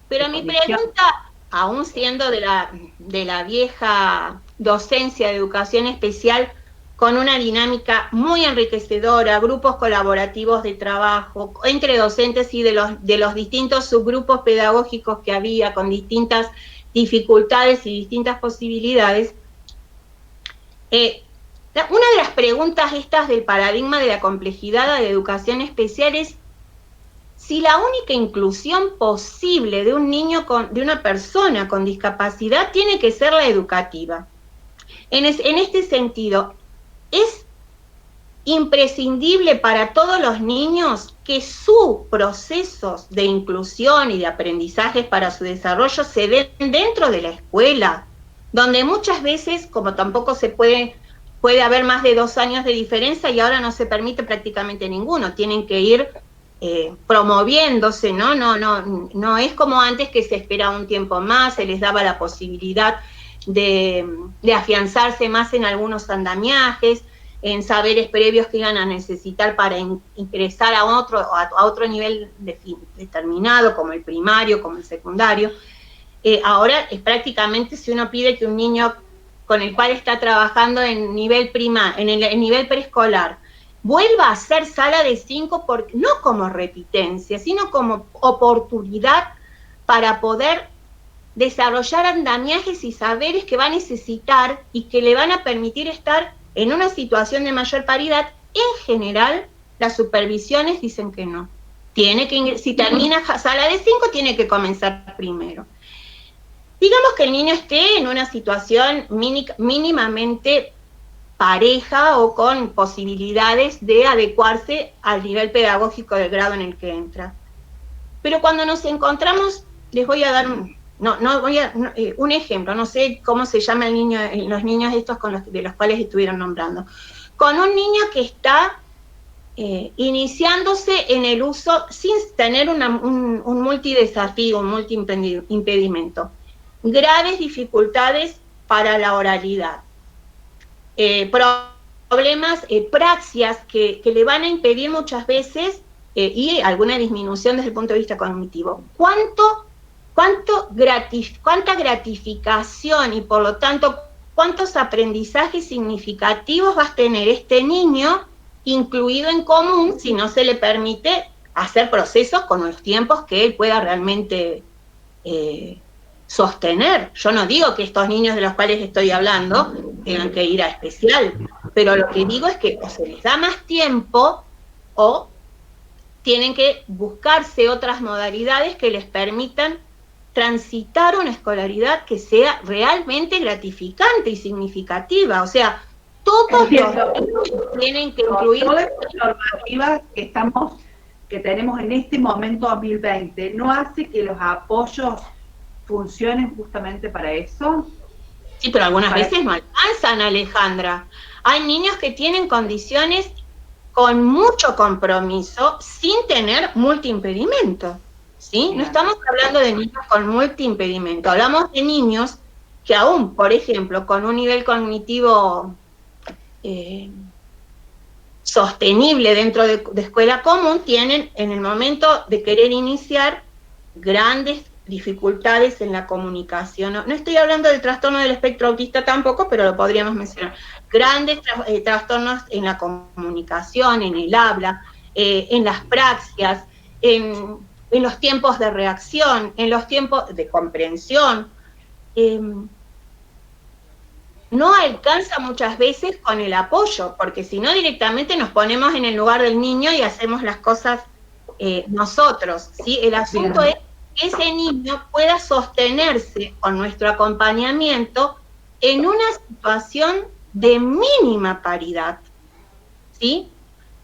Pero mi pregunta, aún siendo de la vieja docencia de educación especial, con una dinámica muy enriquecedora, grupos colaborativos de trabajo, entre docentes y de los distintos subgrupos pedagógicos que había, con distintas dificultades y distintas posibilidades, una de las preguntas estas del paradigma de la complejidad de educación especial es si la única inclusión posible de un niño, de una persona con discapacidad, tiene que ser la educativa. En este sentido, ¿es imprescindible para todos los niños que sus procesos de inclusión y de aprendizaje para su desarrollo se den dentro de la escuela, donde muchas veces, como tampoco se puede haber más de 2 años de diferencia y ahora no se permite prácticamente ninguno, tienen que ir promoviéndose, ¿no? No es como antes, que se esperaba un tiempo más, se les daba la posibilidad de afianzarse más en algunos andamiajes, en saberes previos que iban a necesitar para ingresar a otro nivel determinado, como el primario, como el secundario. Ahora es prácticamente, si uno pide que un niño con el cual está trabajando en nivel en nivel preescolar, vuelva a ser sala de 5, no como repitencia, sino como oportunidad para poder desarrollar andamiajes y saberes que va a necesitar y que le van a permitir estar en una situación de mayor paridad. En general, las supervisiones dicen que no. Si termina sala de 5, tiene que comenzar primero. Digamos que el niño esté en una situación mínimamente pareja o con posibilidades de adecuarse al nivel pedagógico del grado en el que entra. Pero cuando nos encontramos, les voy a dar no voy a, un ejemplo, no sé cómo se llama el niño, los niños estos de los cuales estuvieron nombrando, con un niño que está iniciándose en el uso sin tener un multidesafío, un multiimpedimento, graves dificultades para la oralidad, problemas, praxias que le van a impedir muchas veces y alguna disminución desde el punto de vista cognitivo. ¿Cuánta gratificación y por lo tanto cuántos aprendizajes significativos va a tener este niño incluido en común si no se le permite hacer procesos con los tiempos que él pueda realmente sostener? Yo no digo que estos niños de los cuales estoy hablando tengan que ir a especial, pero lo que digo es que o se les da más tiempo o tienen que buscarse otras modalidades que les permitan transitar una escolaridad que sea realmente gratificante y significativa. O sea, todos los tienen que incluir... Todas las normativas que tenemos en este momento 2020, ¿no hace que los apoyos funcionen justamente para eso? Sí, pero algunas veces no alcanzan, Alejandra. Hay niños que tienen condiciones con mucho compromiso sin tener multiimpedimento, ¿sí? No estamos hablando de niños con multiimpedimento, hablamos de niños que aún, por ejemplo, con un nivel cognitivo sostenible dentro de escuela común, tienen en el momento de querer iniciar grandes dificultades en la comunicación. No estoy hablando del trastorno del espectro autista tampoco, pero lo podríamos mencionar. Grandes trastornos en la comunicación, en el habla, en las praxias, en los tiempos de reacción, en los tiempos de comprensión. No alcanza muchas veces con el apoyo, porque si no directamente nos ponemos en el lugar del niño y hacemos las cosas nosotros, ¿sí? El asunto es que ese niño pueda sostenerse con nuestro acompañamiento en una situación de mínima paridad, ¿sí?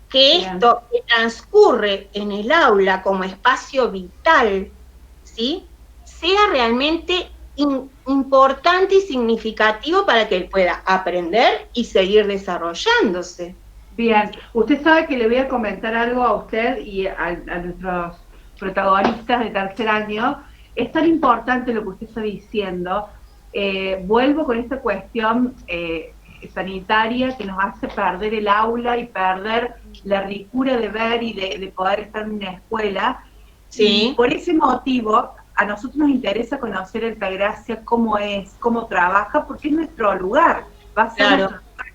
Que esto que transcurre en el aula como espacio vital, ¿sí? Sea realmente importante y significativo para que él pueda aprender y seguir desarrollándose. Bien, usted sabe que le voy a comentar algo a usted y a nuestros protagonistas de tercer año. Es tan importante lo que usted está diciendo. Vuelvo con esta cuestión sanitaria que nos hace perder el aula y perder la ricura de ver y de poder estar en una escuela. Sí. Y por ese motivo, a nosotros nos interesa conocer Altagracia, cómo es, cómo trabaja, porque es nuestro lugar, va a ser nuestro lugar.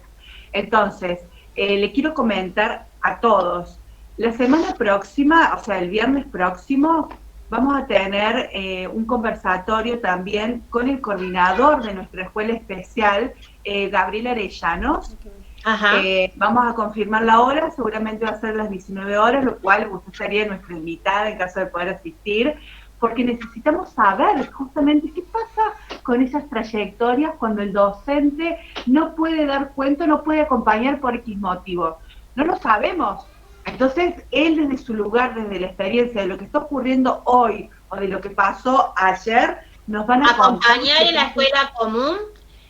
Entonces, le quiero comentar a todos, la semana próxima, o sea, el viernes próximo, vamos a tener un conversatorio también con el coordinador de nuestra escuela especial, Gabriel Arellanos. Ajá. Vamos a confirmar la hora, seguramente va a ser las 19 horas, lo cual usted sería nuestra invitada en caso de poder asistir, porque necesitamos saber justamente qué pasa con esas trayectorias cuando el docente no puede dar cuenta, no puede acompañar por X motivo. No lo sabemos. Entonces, él desde su lugar, desde la experiencia de lo que está ocurriendo hoy o de lo que pasó ayer, nos van a acompañar en la escuela común.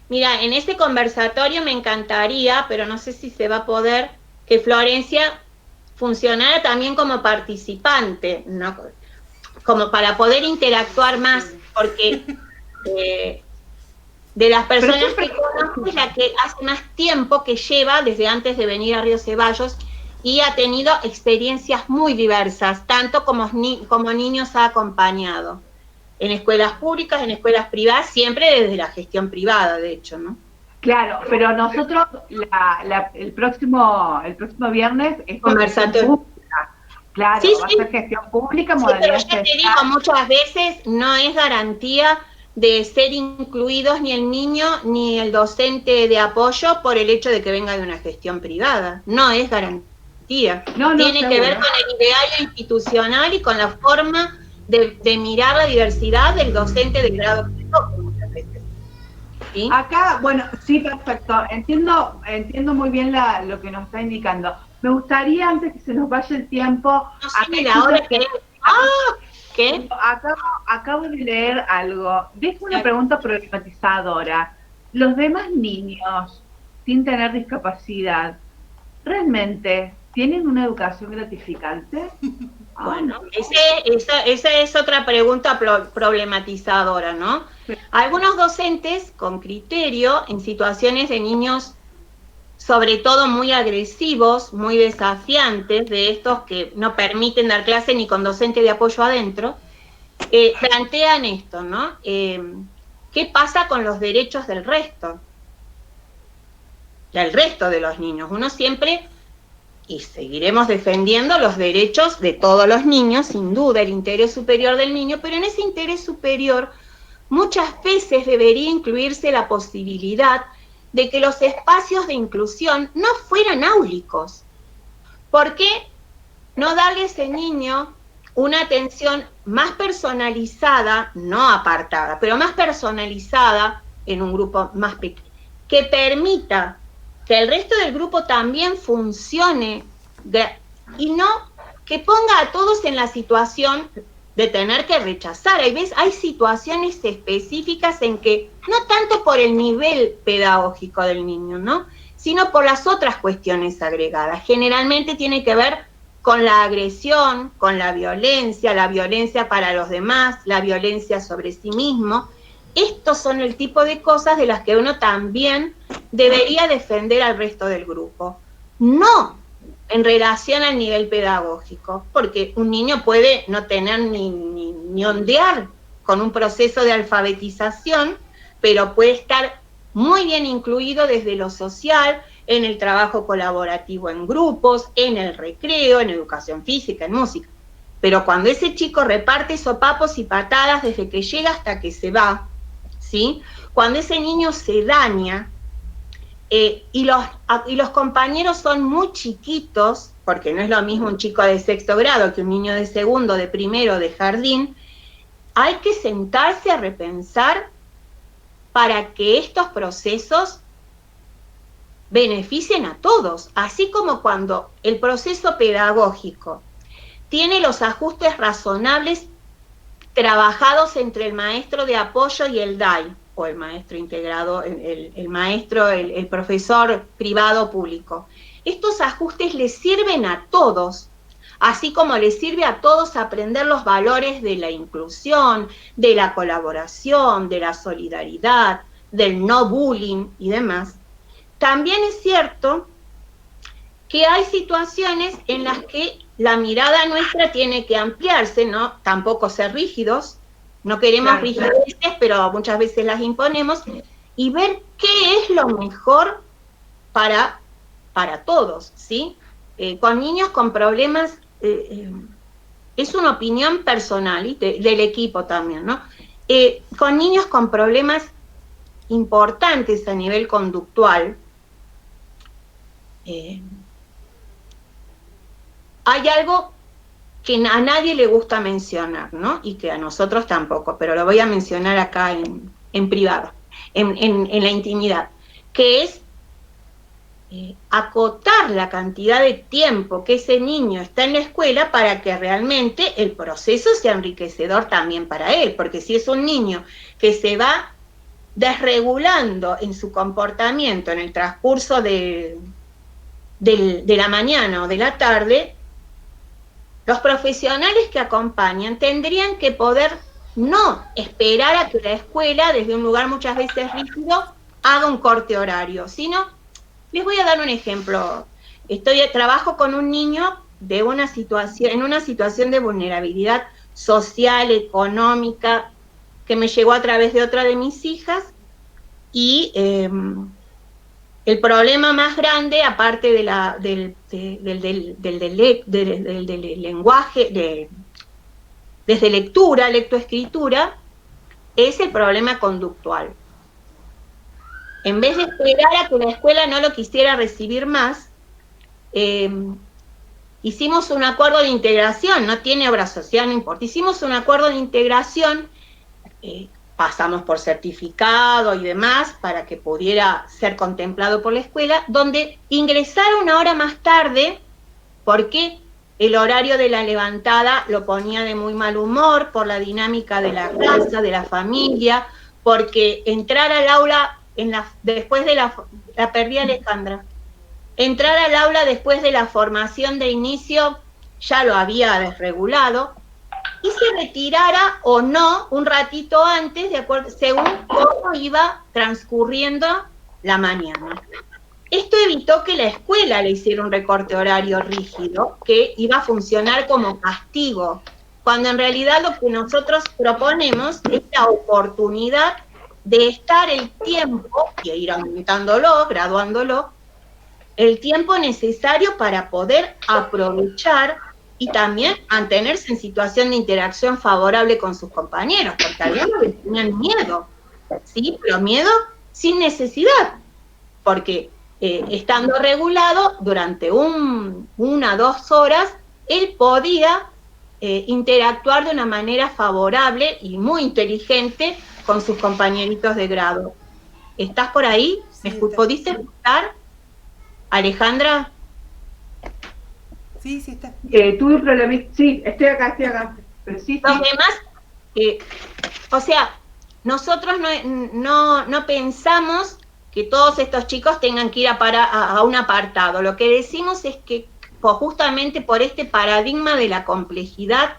Mira, en ese conversatorio me encantaría, pero no sé si se va a poder, que Florencia funcionara también como participante, ¿no? Como para poder interactuar más, porque de las personas que conozco es la que hace más tiempo que lleva, desde antes de venir a Río Ceballos, y ha tenido experiencias muy diversas, tanto como niños ha acompañado, en escuelas públicas, en escuelas privadas, siempre desde la gestión privada, de hecho, ¿no? Claro, pero nosotros el próximo viernes es conversatorio. Claro, sí, va a ser gestión pública, sí, pero ya te digo, muchas veces no es garantía de ser incluidos ni el niño ni el docente de apoyo por el hecho de que venga de una gestión privada. No es garantía. Tiene que ver con el ideario institucional y con la forma de mirar la diversidad del docente de grado que toque muchas veces. ¿Sí? Acá, bueno, sí, perfecto. Entiendo muy bien lo que nos está indicando. Me gustaría, antes que se nos vaya el tiempo... No sé la hora que ¿Qué? Acabo de leer algo. Dejo una pregunta problematizadora. Los demás niños, sin tener discapacidad, ¿realmente tienen una educación gratificante? Bueno, esa es otra pregunta problematizadora, ¿no? Sí. Algunos docentes con criterio en situaciones de niños sobre todo muy agresivos, muy desafiantes, de estos que no permiten dar clase ni con docente de apoyo adentro, plantean esto, ¿no? ¿Qué pasa con los derechos del resto? Del resto de los niños. Uno siempre, y seguiremos defendiendo los derechos de todos los niños, sin duda, el interés superior del niño, pero en ese interés superior muchas veces debería incluirse la posibilidad de que los espacios de inclusión no fueran áulicos. ¿Por qué no darle a ese niño una atención más personalizada, no apartada, pero más personalizada en un grupo más pequeño, que permita que el resto del grupo también funcione y no que ponga a todos en la situación de tener que rechazar? Hay situaciones específicas en que, no tanto por el nivel pedagógico del niño, ¿no?, sino por las otras cuestiones agregadas. Generalmente tiene que ver con la agresión, con la violencia para los demás, la violencia sobre sí mismo. Estos son el tipo de cosas de las que uno también debería defender al resto del grupo. No en relación al nivel pedagógico, porque un niño puede no tener ni ondear con un proceso de alfabetización, pero puede estar muy bien incluido desde lo social, en el trabajo colaborativo en grupos, en el recreo, en educación física, en música. Pero cuando ese chico reparte sopapos y patadas desde que llega hasta que se va, ¿sí?, cuando ese niño se daña, y los compañeros son muy chiquitos, porque no es lo mismo un chico de sexto grado que un niño de segundo, de primero, de jardín, hay que sentarse a repensar para que estos procesos beneficien a todos, así como cuando el proceso pedagógico tiene los ajustes razonables trabajados entre el maestro de apoyo y el DAI, o el maestro integrado, el profesor privado público. Estos ajustes les sirven a todos, así como les sirve a todos aprender los valores de la inclusión, de la colaboración, de la solidaridad, del no bullying y demás. También es cierto que hay situaciones en las que la mirada nuestra tiene que ampliarse, ¿no? Tampoco ser rígidos, no queremos rigideces, pero muchas veces las imponemos, y ver qué es lo mejor para todos, ¿sí? Con niños con problemas, es una opinión personal y del equipo también, ¿no? Con niños con problemas importantes a nivel conductual, hay algo que a nadie le gusta mencionar, ¿no? Y que a nosotros tampoco, pero lo voy a mencionar acá en privado, en la intimidad, que es acotar la cantidad de tiempo que ese niño está en la escuela para que realmente el proceso sea enriquecedor también para él, porque si es un niño que se va desregulando en su comportamiento en el transcurso de la mañana o de la tarde, los profesionales que acompañan tendrían que poder no esperar a que la escuela, desde un lugar muchas veces rígido, haga un corte horario, sino, les voy a dar un ejemplo. Trabajo con un niño en una situación de vulnerabilidad social, económica, que me llegó a través de otra de mis hijas, y el problema más grande, aparte del lenguaje, desde lectura, lectoescritura, es el problema conductual. En vez de esperar a que la escuela no lo quisiera recibir más, hicimos un acuerdo de integración, no tiene obra social, no importa, hicimos un acuerdo de integración, pasamos por certificado y demás para que pudiera ser contemplado por la escuela, donde ingresara una hora más tarde. ¿Por qué? el horario de la levantada lo ponía de muy mal humor por la dinámica de la casa, de la familia, porque entrar al aula después de la perdí a Alejandra. Entrar al aula después de la formación de inicio ya lo había desregulado, y se retirara o no un ratito antes, de acuerdo, según cómo iba transcurriendo la mañana. Esto evitó que la escuela le hiciera un recorte horario rígido que iba a funcionar como castigo, cuando en realidad lo que nosotros proponemos es la oportunidad de estar el tiempo, y ir aumentándolo, graduándolo, el tiempo necesario para poder aprovechar y también mantenerse en situación de interacción favorable con sus compañeros, porque algunos les tenían miedo, ¿sí? Pero miedo sin necesidad, porque estando regulado durante 1 a 2 horas, él podía interactuar de una manera favorable y muy inteligente con sus compañeritos de grado. ¿Estás por ahí? Sí, ¿Pudiste escuchar, Alejandra? Sí, sí está. Tuve un problema. Sí, estoy acá. Pero sí. Los demás, o sea, nosotros no pensamos que todos estos chicos tengan que ir a un apartado. Lo que decimos es que justamente por este paradigma de la complejidad,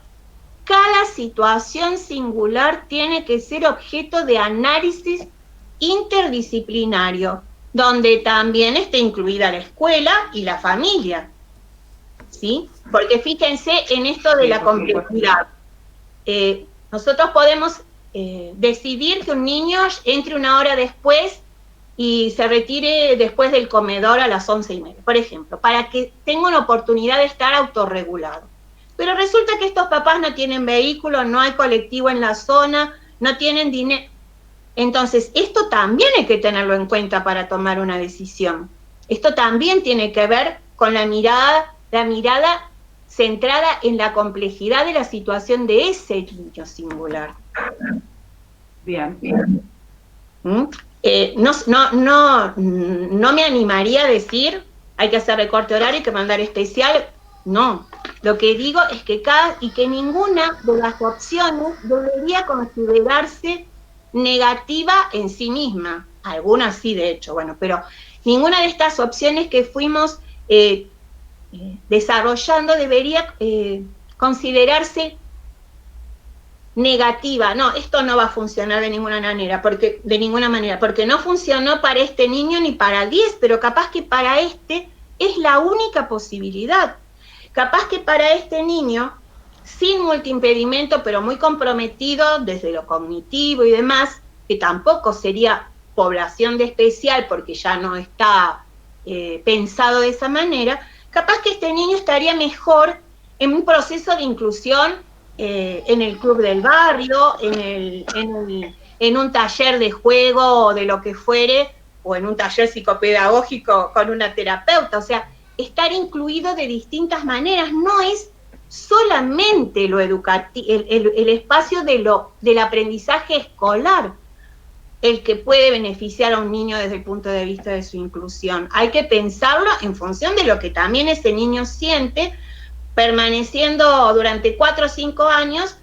cada situación singular tiene que ser objeto de análisis interdisciplinario, donde también esté incluida la escuela y la familia, ¿sí? Porque fíjense en esto de la complejidad. Nosotros podemos decidir que un niño entre 1 hora después y se retire después del comedor a las 11:30, por ejemplo, para que tenga una oportunidad de estar autorregulado. Pero resulta que estos papás no tienen vehículo, no hay colectivo en la zona, no tienen dinero. Entonces, esto también hay que tenerlo en cuenta para tomar una decisión. Esto también tiene que ver con la mirada centrada en la complejidad de la situación de ese niño singular. Bien. ¿Mm? No me animaría a decir hay que hacer recorte horario, hay que mandar especial. No, lo que digo es que ninguna de las opciones debería considerarse negativa en sí misma. Algunas sí, de hecho, bueno, pero ninguna de estas opciones que fuimos desarrollando debería considerarse negativa. No, esto no va a funcionar de ninguna manera, porque no funcionó para este niño ni para 10, pero capaz que para este es la única posibilidad. Capaz que para este niño, sin multiimpedimento, pero muy comprometido desde lo cognitivo y demás, que tampoco sería población de especial porque ya no está pensado de esa manera, capaz que este niño estaría mejor en un proceso de inclusión en el club del barrio, en un taller de juego o de lo que fuere, o en un taller psicopedagógico con una terapeuta. O sea, estar incluido de distintas maneras, no es solamente lo educativo, el espacio del aprendizaje escolar el que puede beneficiar a un niño desde el punto de vista de su inclusión. Hay que pensarlo en función de lo que también ese niño siente, permaneciendo durante 4 o 5 años,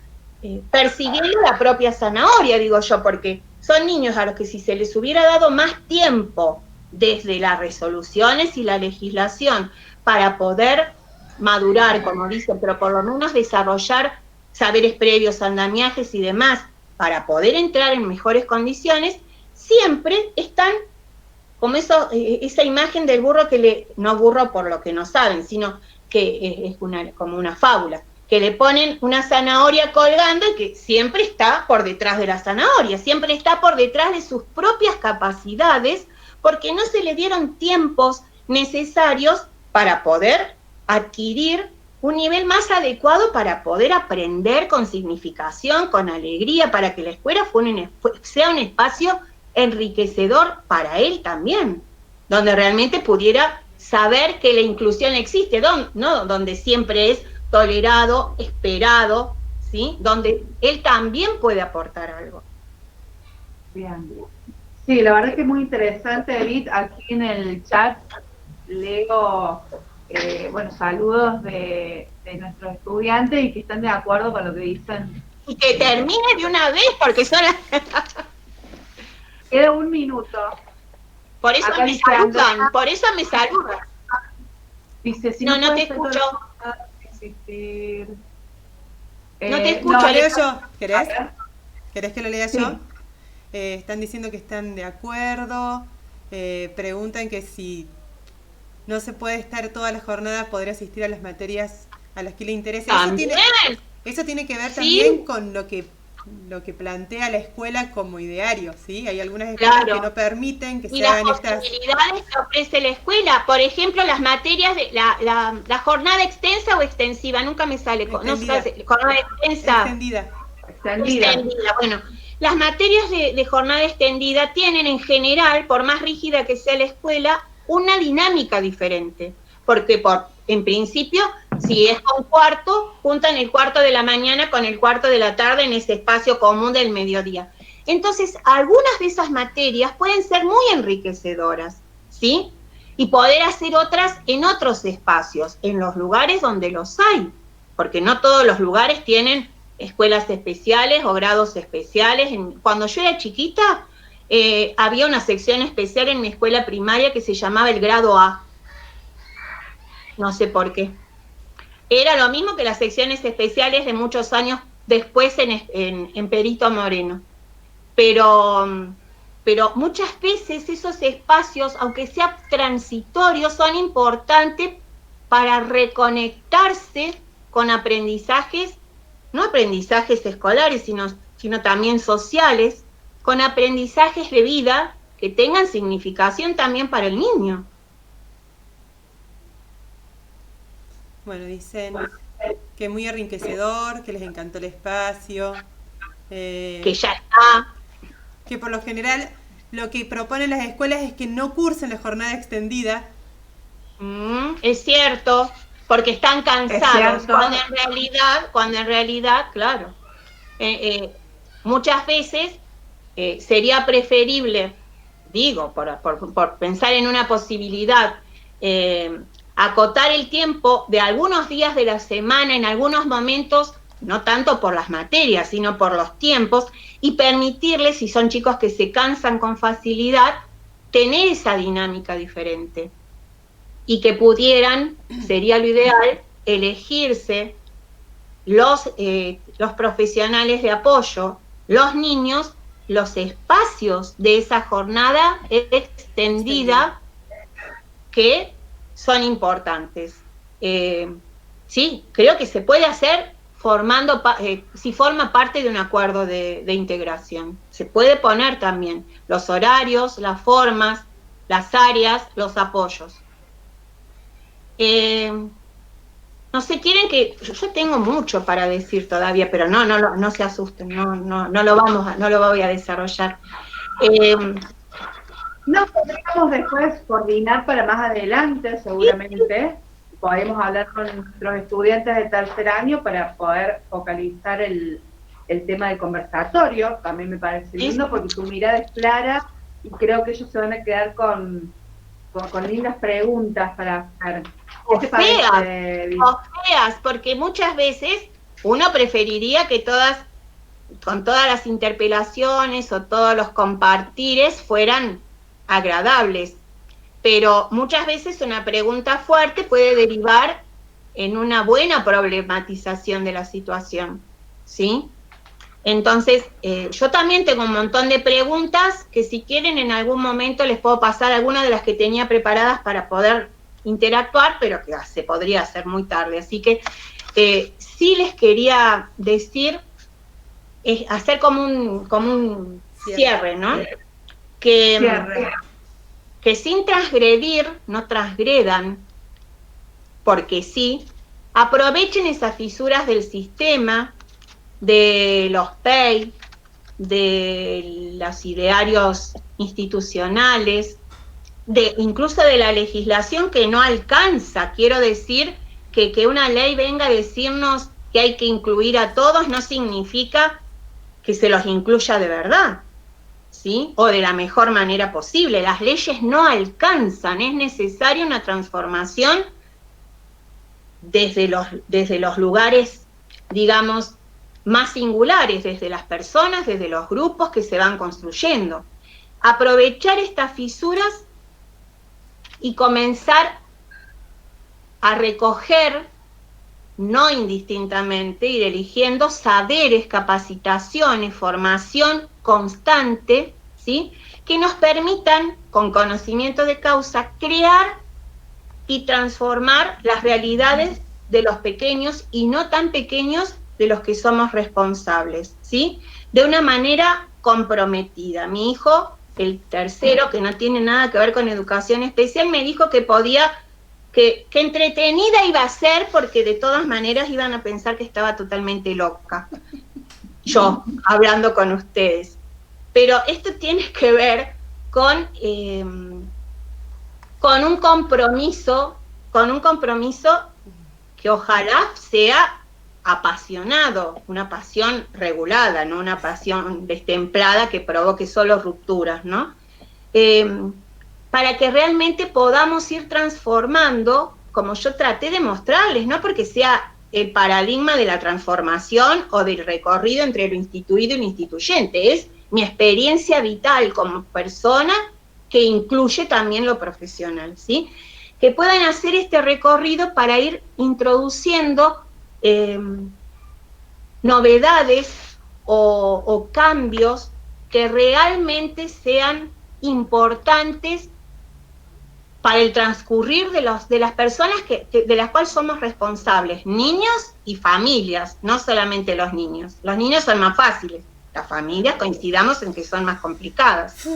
persiguiendo la propia zanahoria, digo yo, porque son niños a los que si se les hubiera dado más tiempo desde las resoluciones y la legislación para poder madurar, como dicen, pero por lo menos desarrollar saberes previos, andamiajes y demás, para poder entrar en mejores condiciones, siempre están como esa imagen del burro no burro por lo que no saben, sino que es como una fábula, que le ponen una zanahoria colgando y que siempre está por detrás de la zanahoria, siempre está por detrás de sus propias capacidades, porque no se le dieron tiempos necesarios para poder adquirir un nivel más adecuado para poder aprender con significación, con alegría, para que la escuela sea un espacio enriquecedor para él también, donde realmente pudiera saber que la inclusión existe, no donde siempre es tolerado, esperado, ¿sí? Donde él también puede aportar algo. Bien. Sí, la verdad que es muy interesante, Edith. Aquí en el chat leo bueno, saludos de nuestros estudiantes y que están de acuerdo con lo que dicen. Y que termine de una vez, porque son las... Queda un minuto. Por eso Acá me dice saludan, Andrea. por eso me saludan. Dice, si No, no puede te ser escucho. todo existir. No te escucho, ¿Lo leo Alexa. yo? A ¿Querés? ver. ¿Querés que lo lea Sí. yo? Están diciendo que están de acuerdo. Preguntan que si no se puede estar toda la jornada, podría asistir a las materias a las que le interesa. También. Eso tiene que ver Sí. también con lo que plantea la escuela como ideario, ¿sí? Hay algunas escuelas Claro. que no permiten que Y se las hagan estas... posibilidades que ofrece la escuela, por ejemplo, las materias de la jornada extensa o extensiva, nunca me sale, Extendida. jornada extensa, Extendida. extendida. Bueno, las materias de jornada extendida tienen en general, por más rígida que sea la escuela, una dinámica diferente, porque en principio, si es con cuarto, juntan el cuarto de la mañana con el cuarto de la tarde en ese espacio común del mediodía. Entonces, algunas de esas materias pueden ser muy enriquecedoras, ¿sí? Y poder hacer otras en otros espacios, en los lugares donde los hay, porque no todos los lugares tienen escuelas especiales o grados especiales. Cuando yo era chiquita, había una sección especial en mi escuela primaria que se llamaba el grado A. No sé por qué. Era lo mismo que las secciones especiales de muchos años después en Perito Moreno. Pero muchas veces esos espacios, aunque sean transitorios, son importantes para reconectarse con aprendizajes, no aprendizajes escolares, sino también sociales, con aprendizajes de vida que tengan significación también para el niño. Bueno, dicen que muy enriquecedor, que les encantó el espacio. Que ya está. Que por lo general lo que proponen las escuelas es que no cursen la jornada extendida. Es cierto, porque están cansados, cierto. cuando en realidad, claro, muchas veces sería preferible, digo, por pensar en una posibilidad, acotar el tiempo de algunos días de la semana, en algunos momentos, no tanto por las materias, sino por los tiempos, y permitirles, si son chicos que se cansan con facilidad, tener esa dinámica diferente. Y que pudieran, sería lo ideal, elegirse los profesionales de apoyo, los niños, los espacios de esa jornada extendida que son importantes. Sí, creo que se puede hacer si forma parte de un acuerdo de integración. Se puede poner también los horarios, las formas, las áreas, los apoyos. No sé, quieren que... Yo tengo mucho para decir todavía, pero no se asusten, no lo voy a desarrollar. No, podríamos después coordinar para más adelante, seguramente. Podemos hablar con nuestros estudiantes de tercer año para poder focalizar el tema del conversatorio. También me parece lindo porque tu mirada es clara y creo que ellos se van a quedar con lindas preguntas para hacer. O feas, porque muchas veces uno preferiría que con todas las interpelaciones o todos los compartires fueran agradables, pero muchas veces una pregunta fuerte puede derivar en una buena problematización de la situación, ¿sí? Entonces, yo también tengo un montón de preguntas que si quieren en algún momento les puedo pasar algunas de las que tenía preparadas para poder interactuar, pero que se podría hacer muy tarde. Así que sí les quería decir, hacer como un cierre, ¿no? Que sin transgredir, no transgredan, porque sí, aprovechen esas fisuras del sistema, de los PEI, de los idearios institucionales, incluso de la legislación que no alcanza. Quiero decir que una ley venga a decirnos que hay que incluir a todos no significa que se los incluya de verdad, ¿sí? O de la mejor manera posible. Las leyes no alcanzan, es necesaria una transformación desde los lugares, digamos, más singulares, desde las personas, desde los grupos que se van construyendo. Aprovechar estas fisuras y comenzar a recoger, no indistintamente, ir eligiendo saberes, capacitaciones, formación constante, ¿sí?, que nos permitan, con conocimiento de causa, crear y transformar las realidades de los pequeños y no tan pequeños de los que somos responsables, ¿sí?, de una manera comprometida. Mi hijo, el tercero, que no tiene nada que ver con educación especial, me dijo que podía, que entretenida iba a ser, porque de todas maneras iban a pensar que estaba totalmente loca, yo, hablando con ustedes. Pero esto tiene que ver con un compromiso que ojalá sea apasionado, una pasión regulada, no una pasión destemplada que provoque solo rupturas, ¿no? Para que realmente podamos ir transformando, como yo traté de mostrarles, no porque sea el paradigma de la transformación o del recorrido entre lo instituido y lo instituyente, es mi experiencia vital como persona que incluye también lo profesional, ¿sí? Que puedan hacer este recorrido para ir introduciendo novedades o cambios que realmente sean importantes para el transcurrir de las personas de las cuales somos responsables, niños y familias, no solamente los niños. Los niños son más fáciles, las familias coincidamos en que son más complicadas.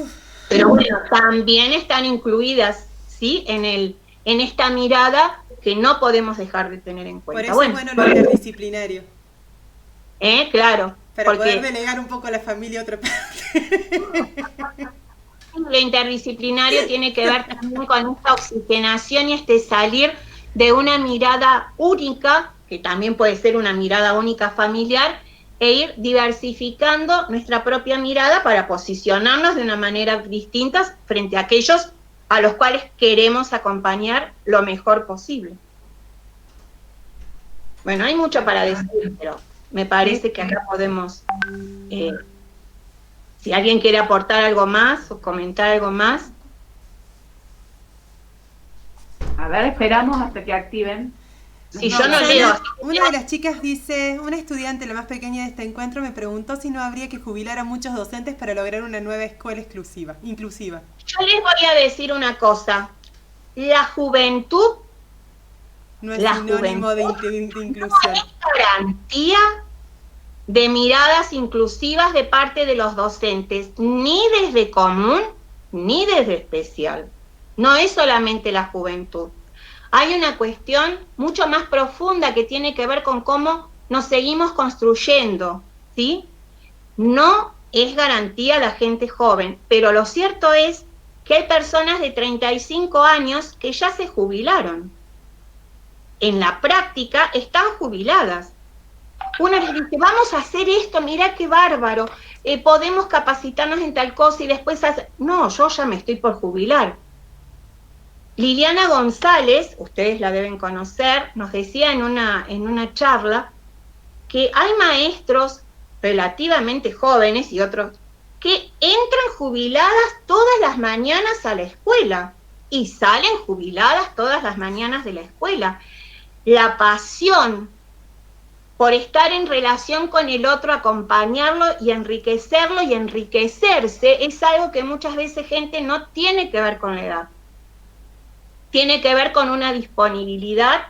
Pero bueno, también están incluidas, ¿sí?, en esta mirada que no podemos dejar de tener en cuenta. Por eso es bueno lo interdisciplinario. Claro. Para poder delegar un poco a la familia otra parte. Lo interdisciplinario tiene que ver también con esta oxigenación y este salir de una mirada única, que también puede ser una mirada única familiar, e ir diversificando nuestra propia mirada para posicionarnos de una manera distinta frente a aquellos a los cuales queremos acompañar lo mejor posible. Bueno, hay mucho para decir, pero me parece que acá podemos, si alguien quiere aportar algo más o comentar algo más. A ver, esperamos hasta que activen. Si yo no leo. Una de las chicas dice, una estudiante, la más pequeña de este encuentro, me preguntó si no habría que jubilar a muchos docentes para lograr una nueva escuela inclusiva. Yo les voy a decir una cosa. La juventud no es sinónimo de inclusión. No es garantía de miradas inclusivas de parte de los docentes, ni desde común, ni desde especial. No es solamente la juventud. Hay una cuestión mucho más profunda que tiene que ver con cómo nos seguimos construyendo, ¿sí? No es garantía la gente joven, pero lo cierto es que hay personas de 35 años que ya se jubilaron. En la práctica están jubiladas. Uno les dice, vamos a hacer esto, mirá qué bárbaro, podemos capacitarnos en tal cosa y después hacer... No, yo ya me estoy por jubilar. Liliana González, ustedes la deben conocer, nos decía en una charla que hay maestros relativamente jóvenes y otros que entran jubiladas todas las mañanas a la escuela y salen jubiladas todas las mañanas de la escuela. La pasión por estar en relación con el otro, acompañarlo y enriquecerlo y enriquecerse es algo que muchas veces gente no tiene que ver con la edad. Tiene que ver con una disponibilidad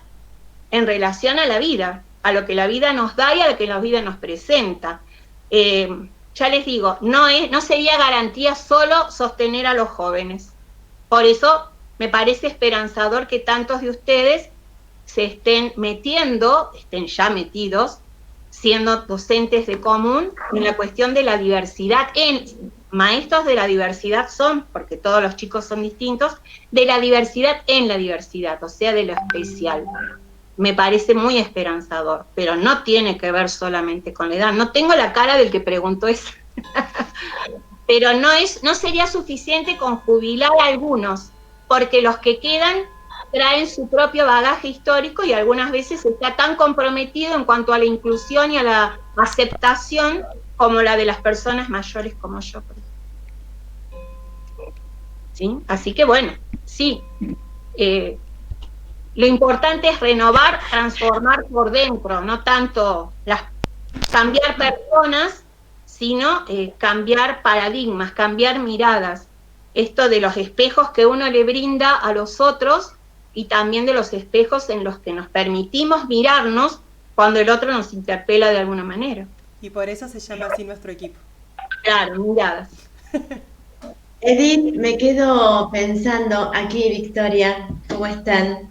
en relación a la vida, a lo que la vida nos da y a lo que la vida nos presenta. Ya les digo, no sería garantía solo sostener a los jóvenes. Por eso me parece esperanzador que tantos de ustedes se estén metiendo, estén ya metidos, siendo docentes de común, en la cuestión de la diversidad, maestros de la diversidad son, porque todos los chicos son distintos, de la diversidad en la diversidad, o sea, de lo especial. Me parece muy esperanzador, pero no tiene que ver solamente con la edad. No tengo la cara del que preguntó eso. Pero no sería suficiente con jubilar a algunos, porque los que quedan traen su propio bagaje histórico y algunas veces está tan comprometido en cuanto a la inclusión y a la aceptación como la de las personas mayores como yo. ¿Sí? Así que bueno, sí, lo importante es renovar, transformar por dentro, no tanto cambiar personas, sino cambiar paradigmas, cambiar miradas. Esto de los espejos que uno le brinda a los otros y también de los espejos en los que nos permitimos mirarnos cuando el otro nos interpela de alguna manera. Y por eso se llama así nuestro equipo. Claro, miradas. Edith, me quedo pensando, aquí Victoria, ¿cómo están?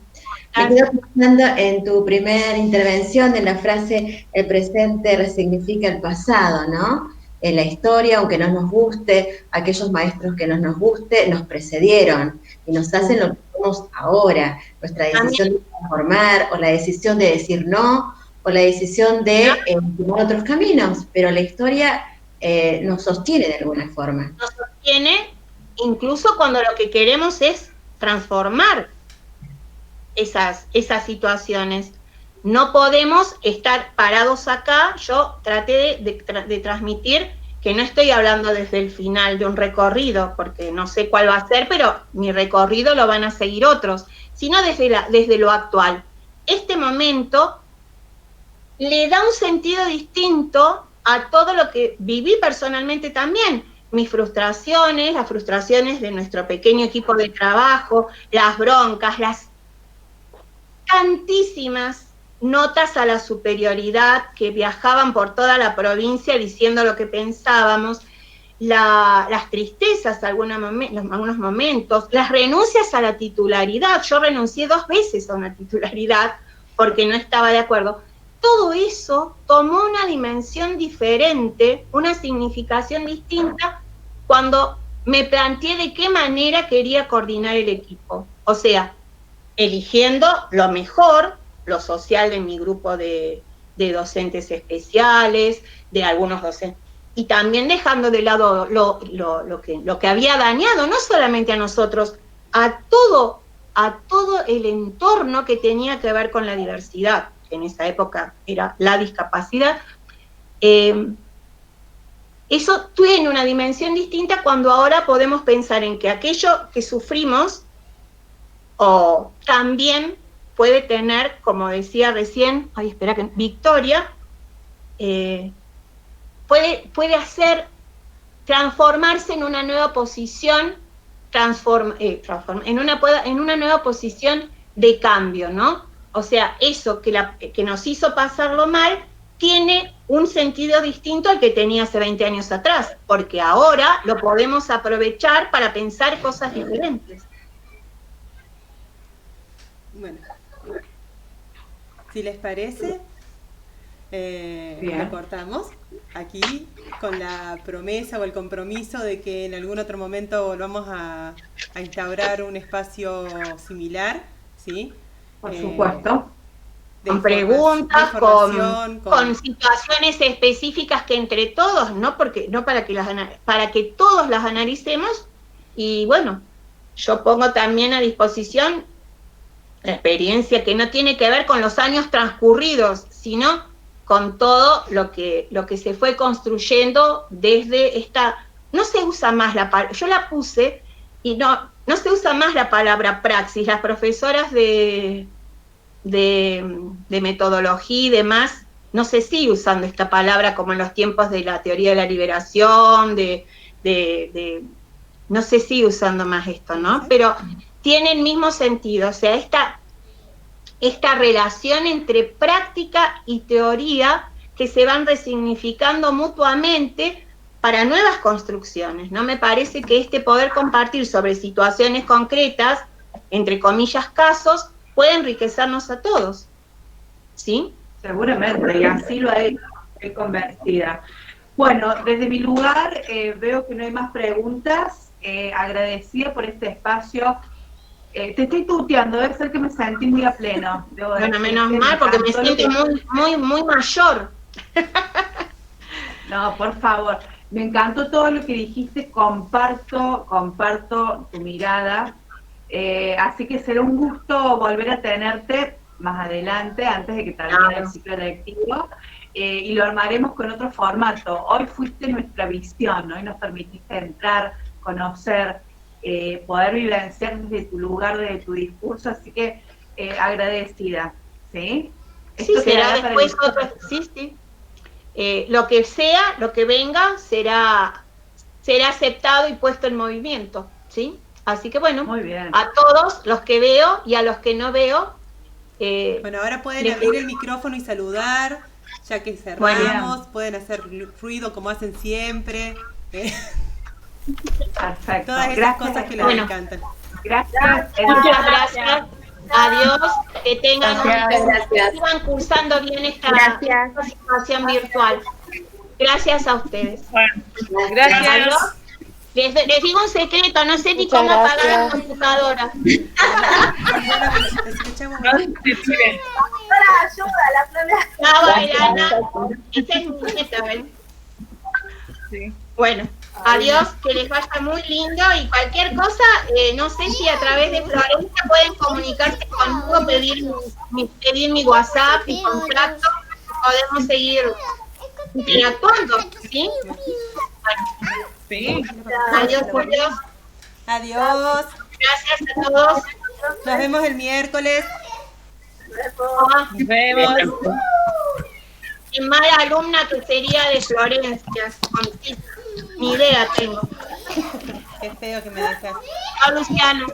Me quedo pensando en tu primera intervención, en la frase, el presente resignifica el pasado, ¿no? En la historia, aunque no nos guste, aquellos maestros que no nos guste, nos precedieron y nos hacen lo que somos ahora. Nuestra decisión de transformar, o la decisión de decir no, o la decisión de tomar otros caminos, pero la historia nos sostiene de alguna forma. Nos sostiene incluso cuando lo que queremos es transformar esas situaciones. No podemos estar parados acá. Yo traté de transmitir que no estoy hablando desde el final de un recorrido, porque no sé cuál va a ser, pero mi recorrido lo van a seguir otros, sino desde lo actual. Este momento le da un sentido distinto a todo lo que viví personalmente también. Mis frustraciones, las frustraciones de nuestro pequeño equipo de trabajo, las broncas, las tantísimas notas a la superioridad que viajaban por toda la provincia diciendo lo que pensábamos, las tristezas algunos momentos, las renuncias a la titularidad. Yo renuncié 2 veces a una titularidad porque no estaba de acuerdo. Todo eso tomó una dimensión diferente, una significación distinta cuando me planteé de qué manera quería coordinar el equipo. O sea, eligiendo lo mejor, lo social de mi grupo de docentes especiales, de algunos docentes, y también dejando de lado lo que había dañado, no solamente a nosotros, a todo el entorno que tenía que ver con la diversidad, que en esa época era la discapacidad. Eso tiene una dimensión distinta cuando ahora podemos pensar en que aquello que sufrimos o también puede tener, como decía recién, Victoria, puede hacer transformarse en una nueva posición, en una nueva posición de cambio, ¿no? O sea, eso que nos hizo pasarlo mal tiene un sentido distinto al que tenía hace 20 años atrás, porque ahora lo podemos aprovechar para pensar cosas diferentes. Bueno, si les parece, lo cortamos aquí con la promesa o el compromiso de que en algún otro momento volvamos a instaurar un espacio similar, ¿sí? Por supuesto. Con preguntas, con situaciones específicas que entre todos, para que todos las analicemos. Y bueno, yo pongo también a disposición la experiencia que no tiene que ver con los años transcurridos, sino con todo lo que se fue construyendo desde esta... No se usa más la palabra, yo la puse y no se usa más la palabra praxis. Las profesoras de metodología y demás, no se sigue usando esta palabra como en los tiempos de la teoría de la liberación, no se sigue usando más esto, ¿no? Pero tiene el mismo sentido, o sea, esta relación entre práctica y teoría que se van resignificando mutuamente para nuevas construcciones, ¿no? Me parece que este poder compartir sobre situaciones concretas, entre comillas casos, puede enriquecernos a todos, ¿sí? Seguramente, y así lo ha hecho, estoy convencida. Bueno, desde mi lugar veo que no hay más preguntas, agradecida por este espacio. Te estoy tuteando, debe ser que me sentí muy a pleno. Bueno, menos mal, porque me siento muy mayor. No, por favor, me encantó todo lo que dijiste, comparto tu mirada. Así que será un gusto volver a tenerte más adelante, antes de que termine el ciclo lectivo, y lo armaremos con otro formato. Hoy fuiste nuestra visión, ¿no? Hoy nos permitiste entrar, conocer, poder vivenciar desde tu lugar, desde tu discurso, así que agradecida, ¿sí? Sí, será después otro, sí. Lo que sea, lo que venga, será aceptado y puesto en movimiento, ¿sí? Así que bueno, muy bien. A todos los que veo y a los que no veo. Bueno, ahora pueden abrir el micrófono y saludar, ya que cerramos, pueden hacer ruido como hacen siempre. Perfecto. Todas esas cosas que les encantan. Gracias. Muchas gracias. Adiós. Que tengan que sigan cursando bien esta situación virtual. Gracias a ustedes. Bueno, gracias. Adiós. Les digo un secreto, no sé ni cómo apagar la computadora. Esta es mi nieta, ¿ven? Sí. Bueno, adiós, que les vaya muy lindo y cualquier cosa, no sé si a través de Florencia pueden comunicarse conmigo, pedir mi WhatsApp y contacto, podemos seguir interactuando, ¿sí? Sí. Adiós, Julio. Adiós. Gracias a todos. Nos vemos el miércoles. Nos vemos. Qué mala alumna que sería de Florencia. Ni idea tengo. Qué feo que me dejas. Chao, Luciano.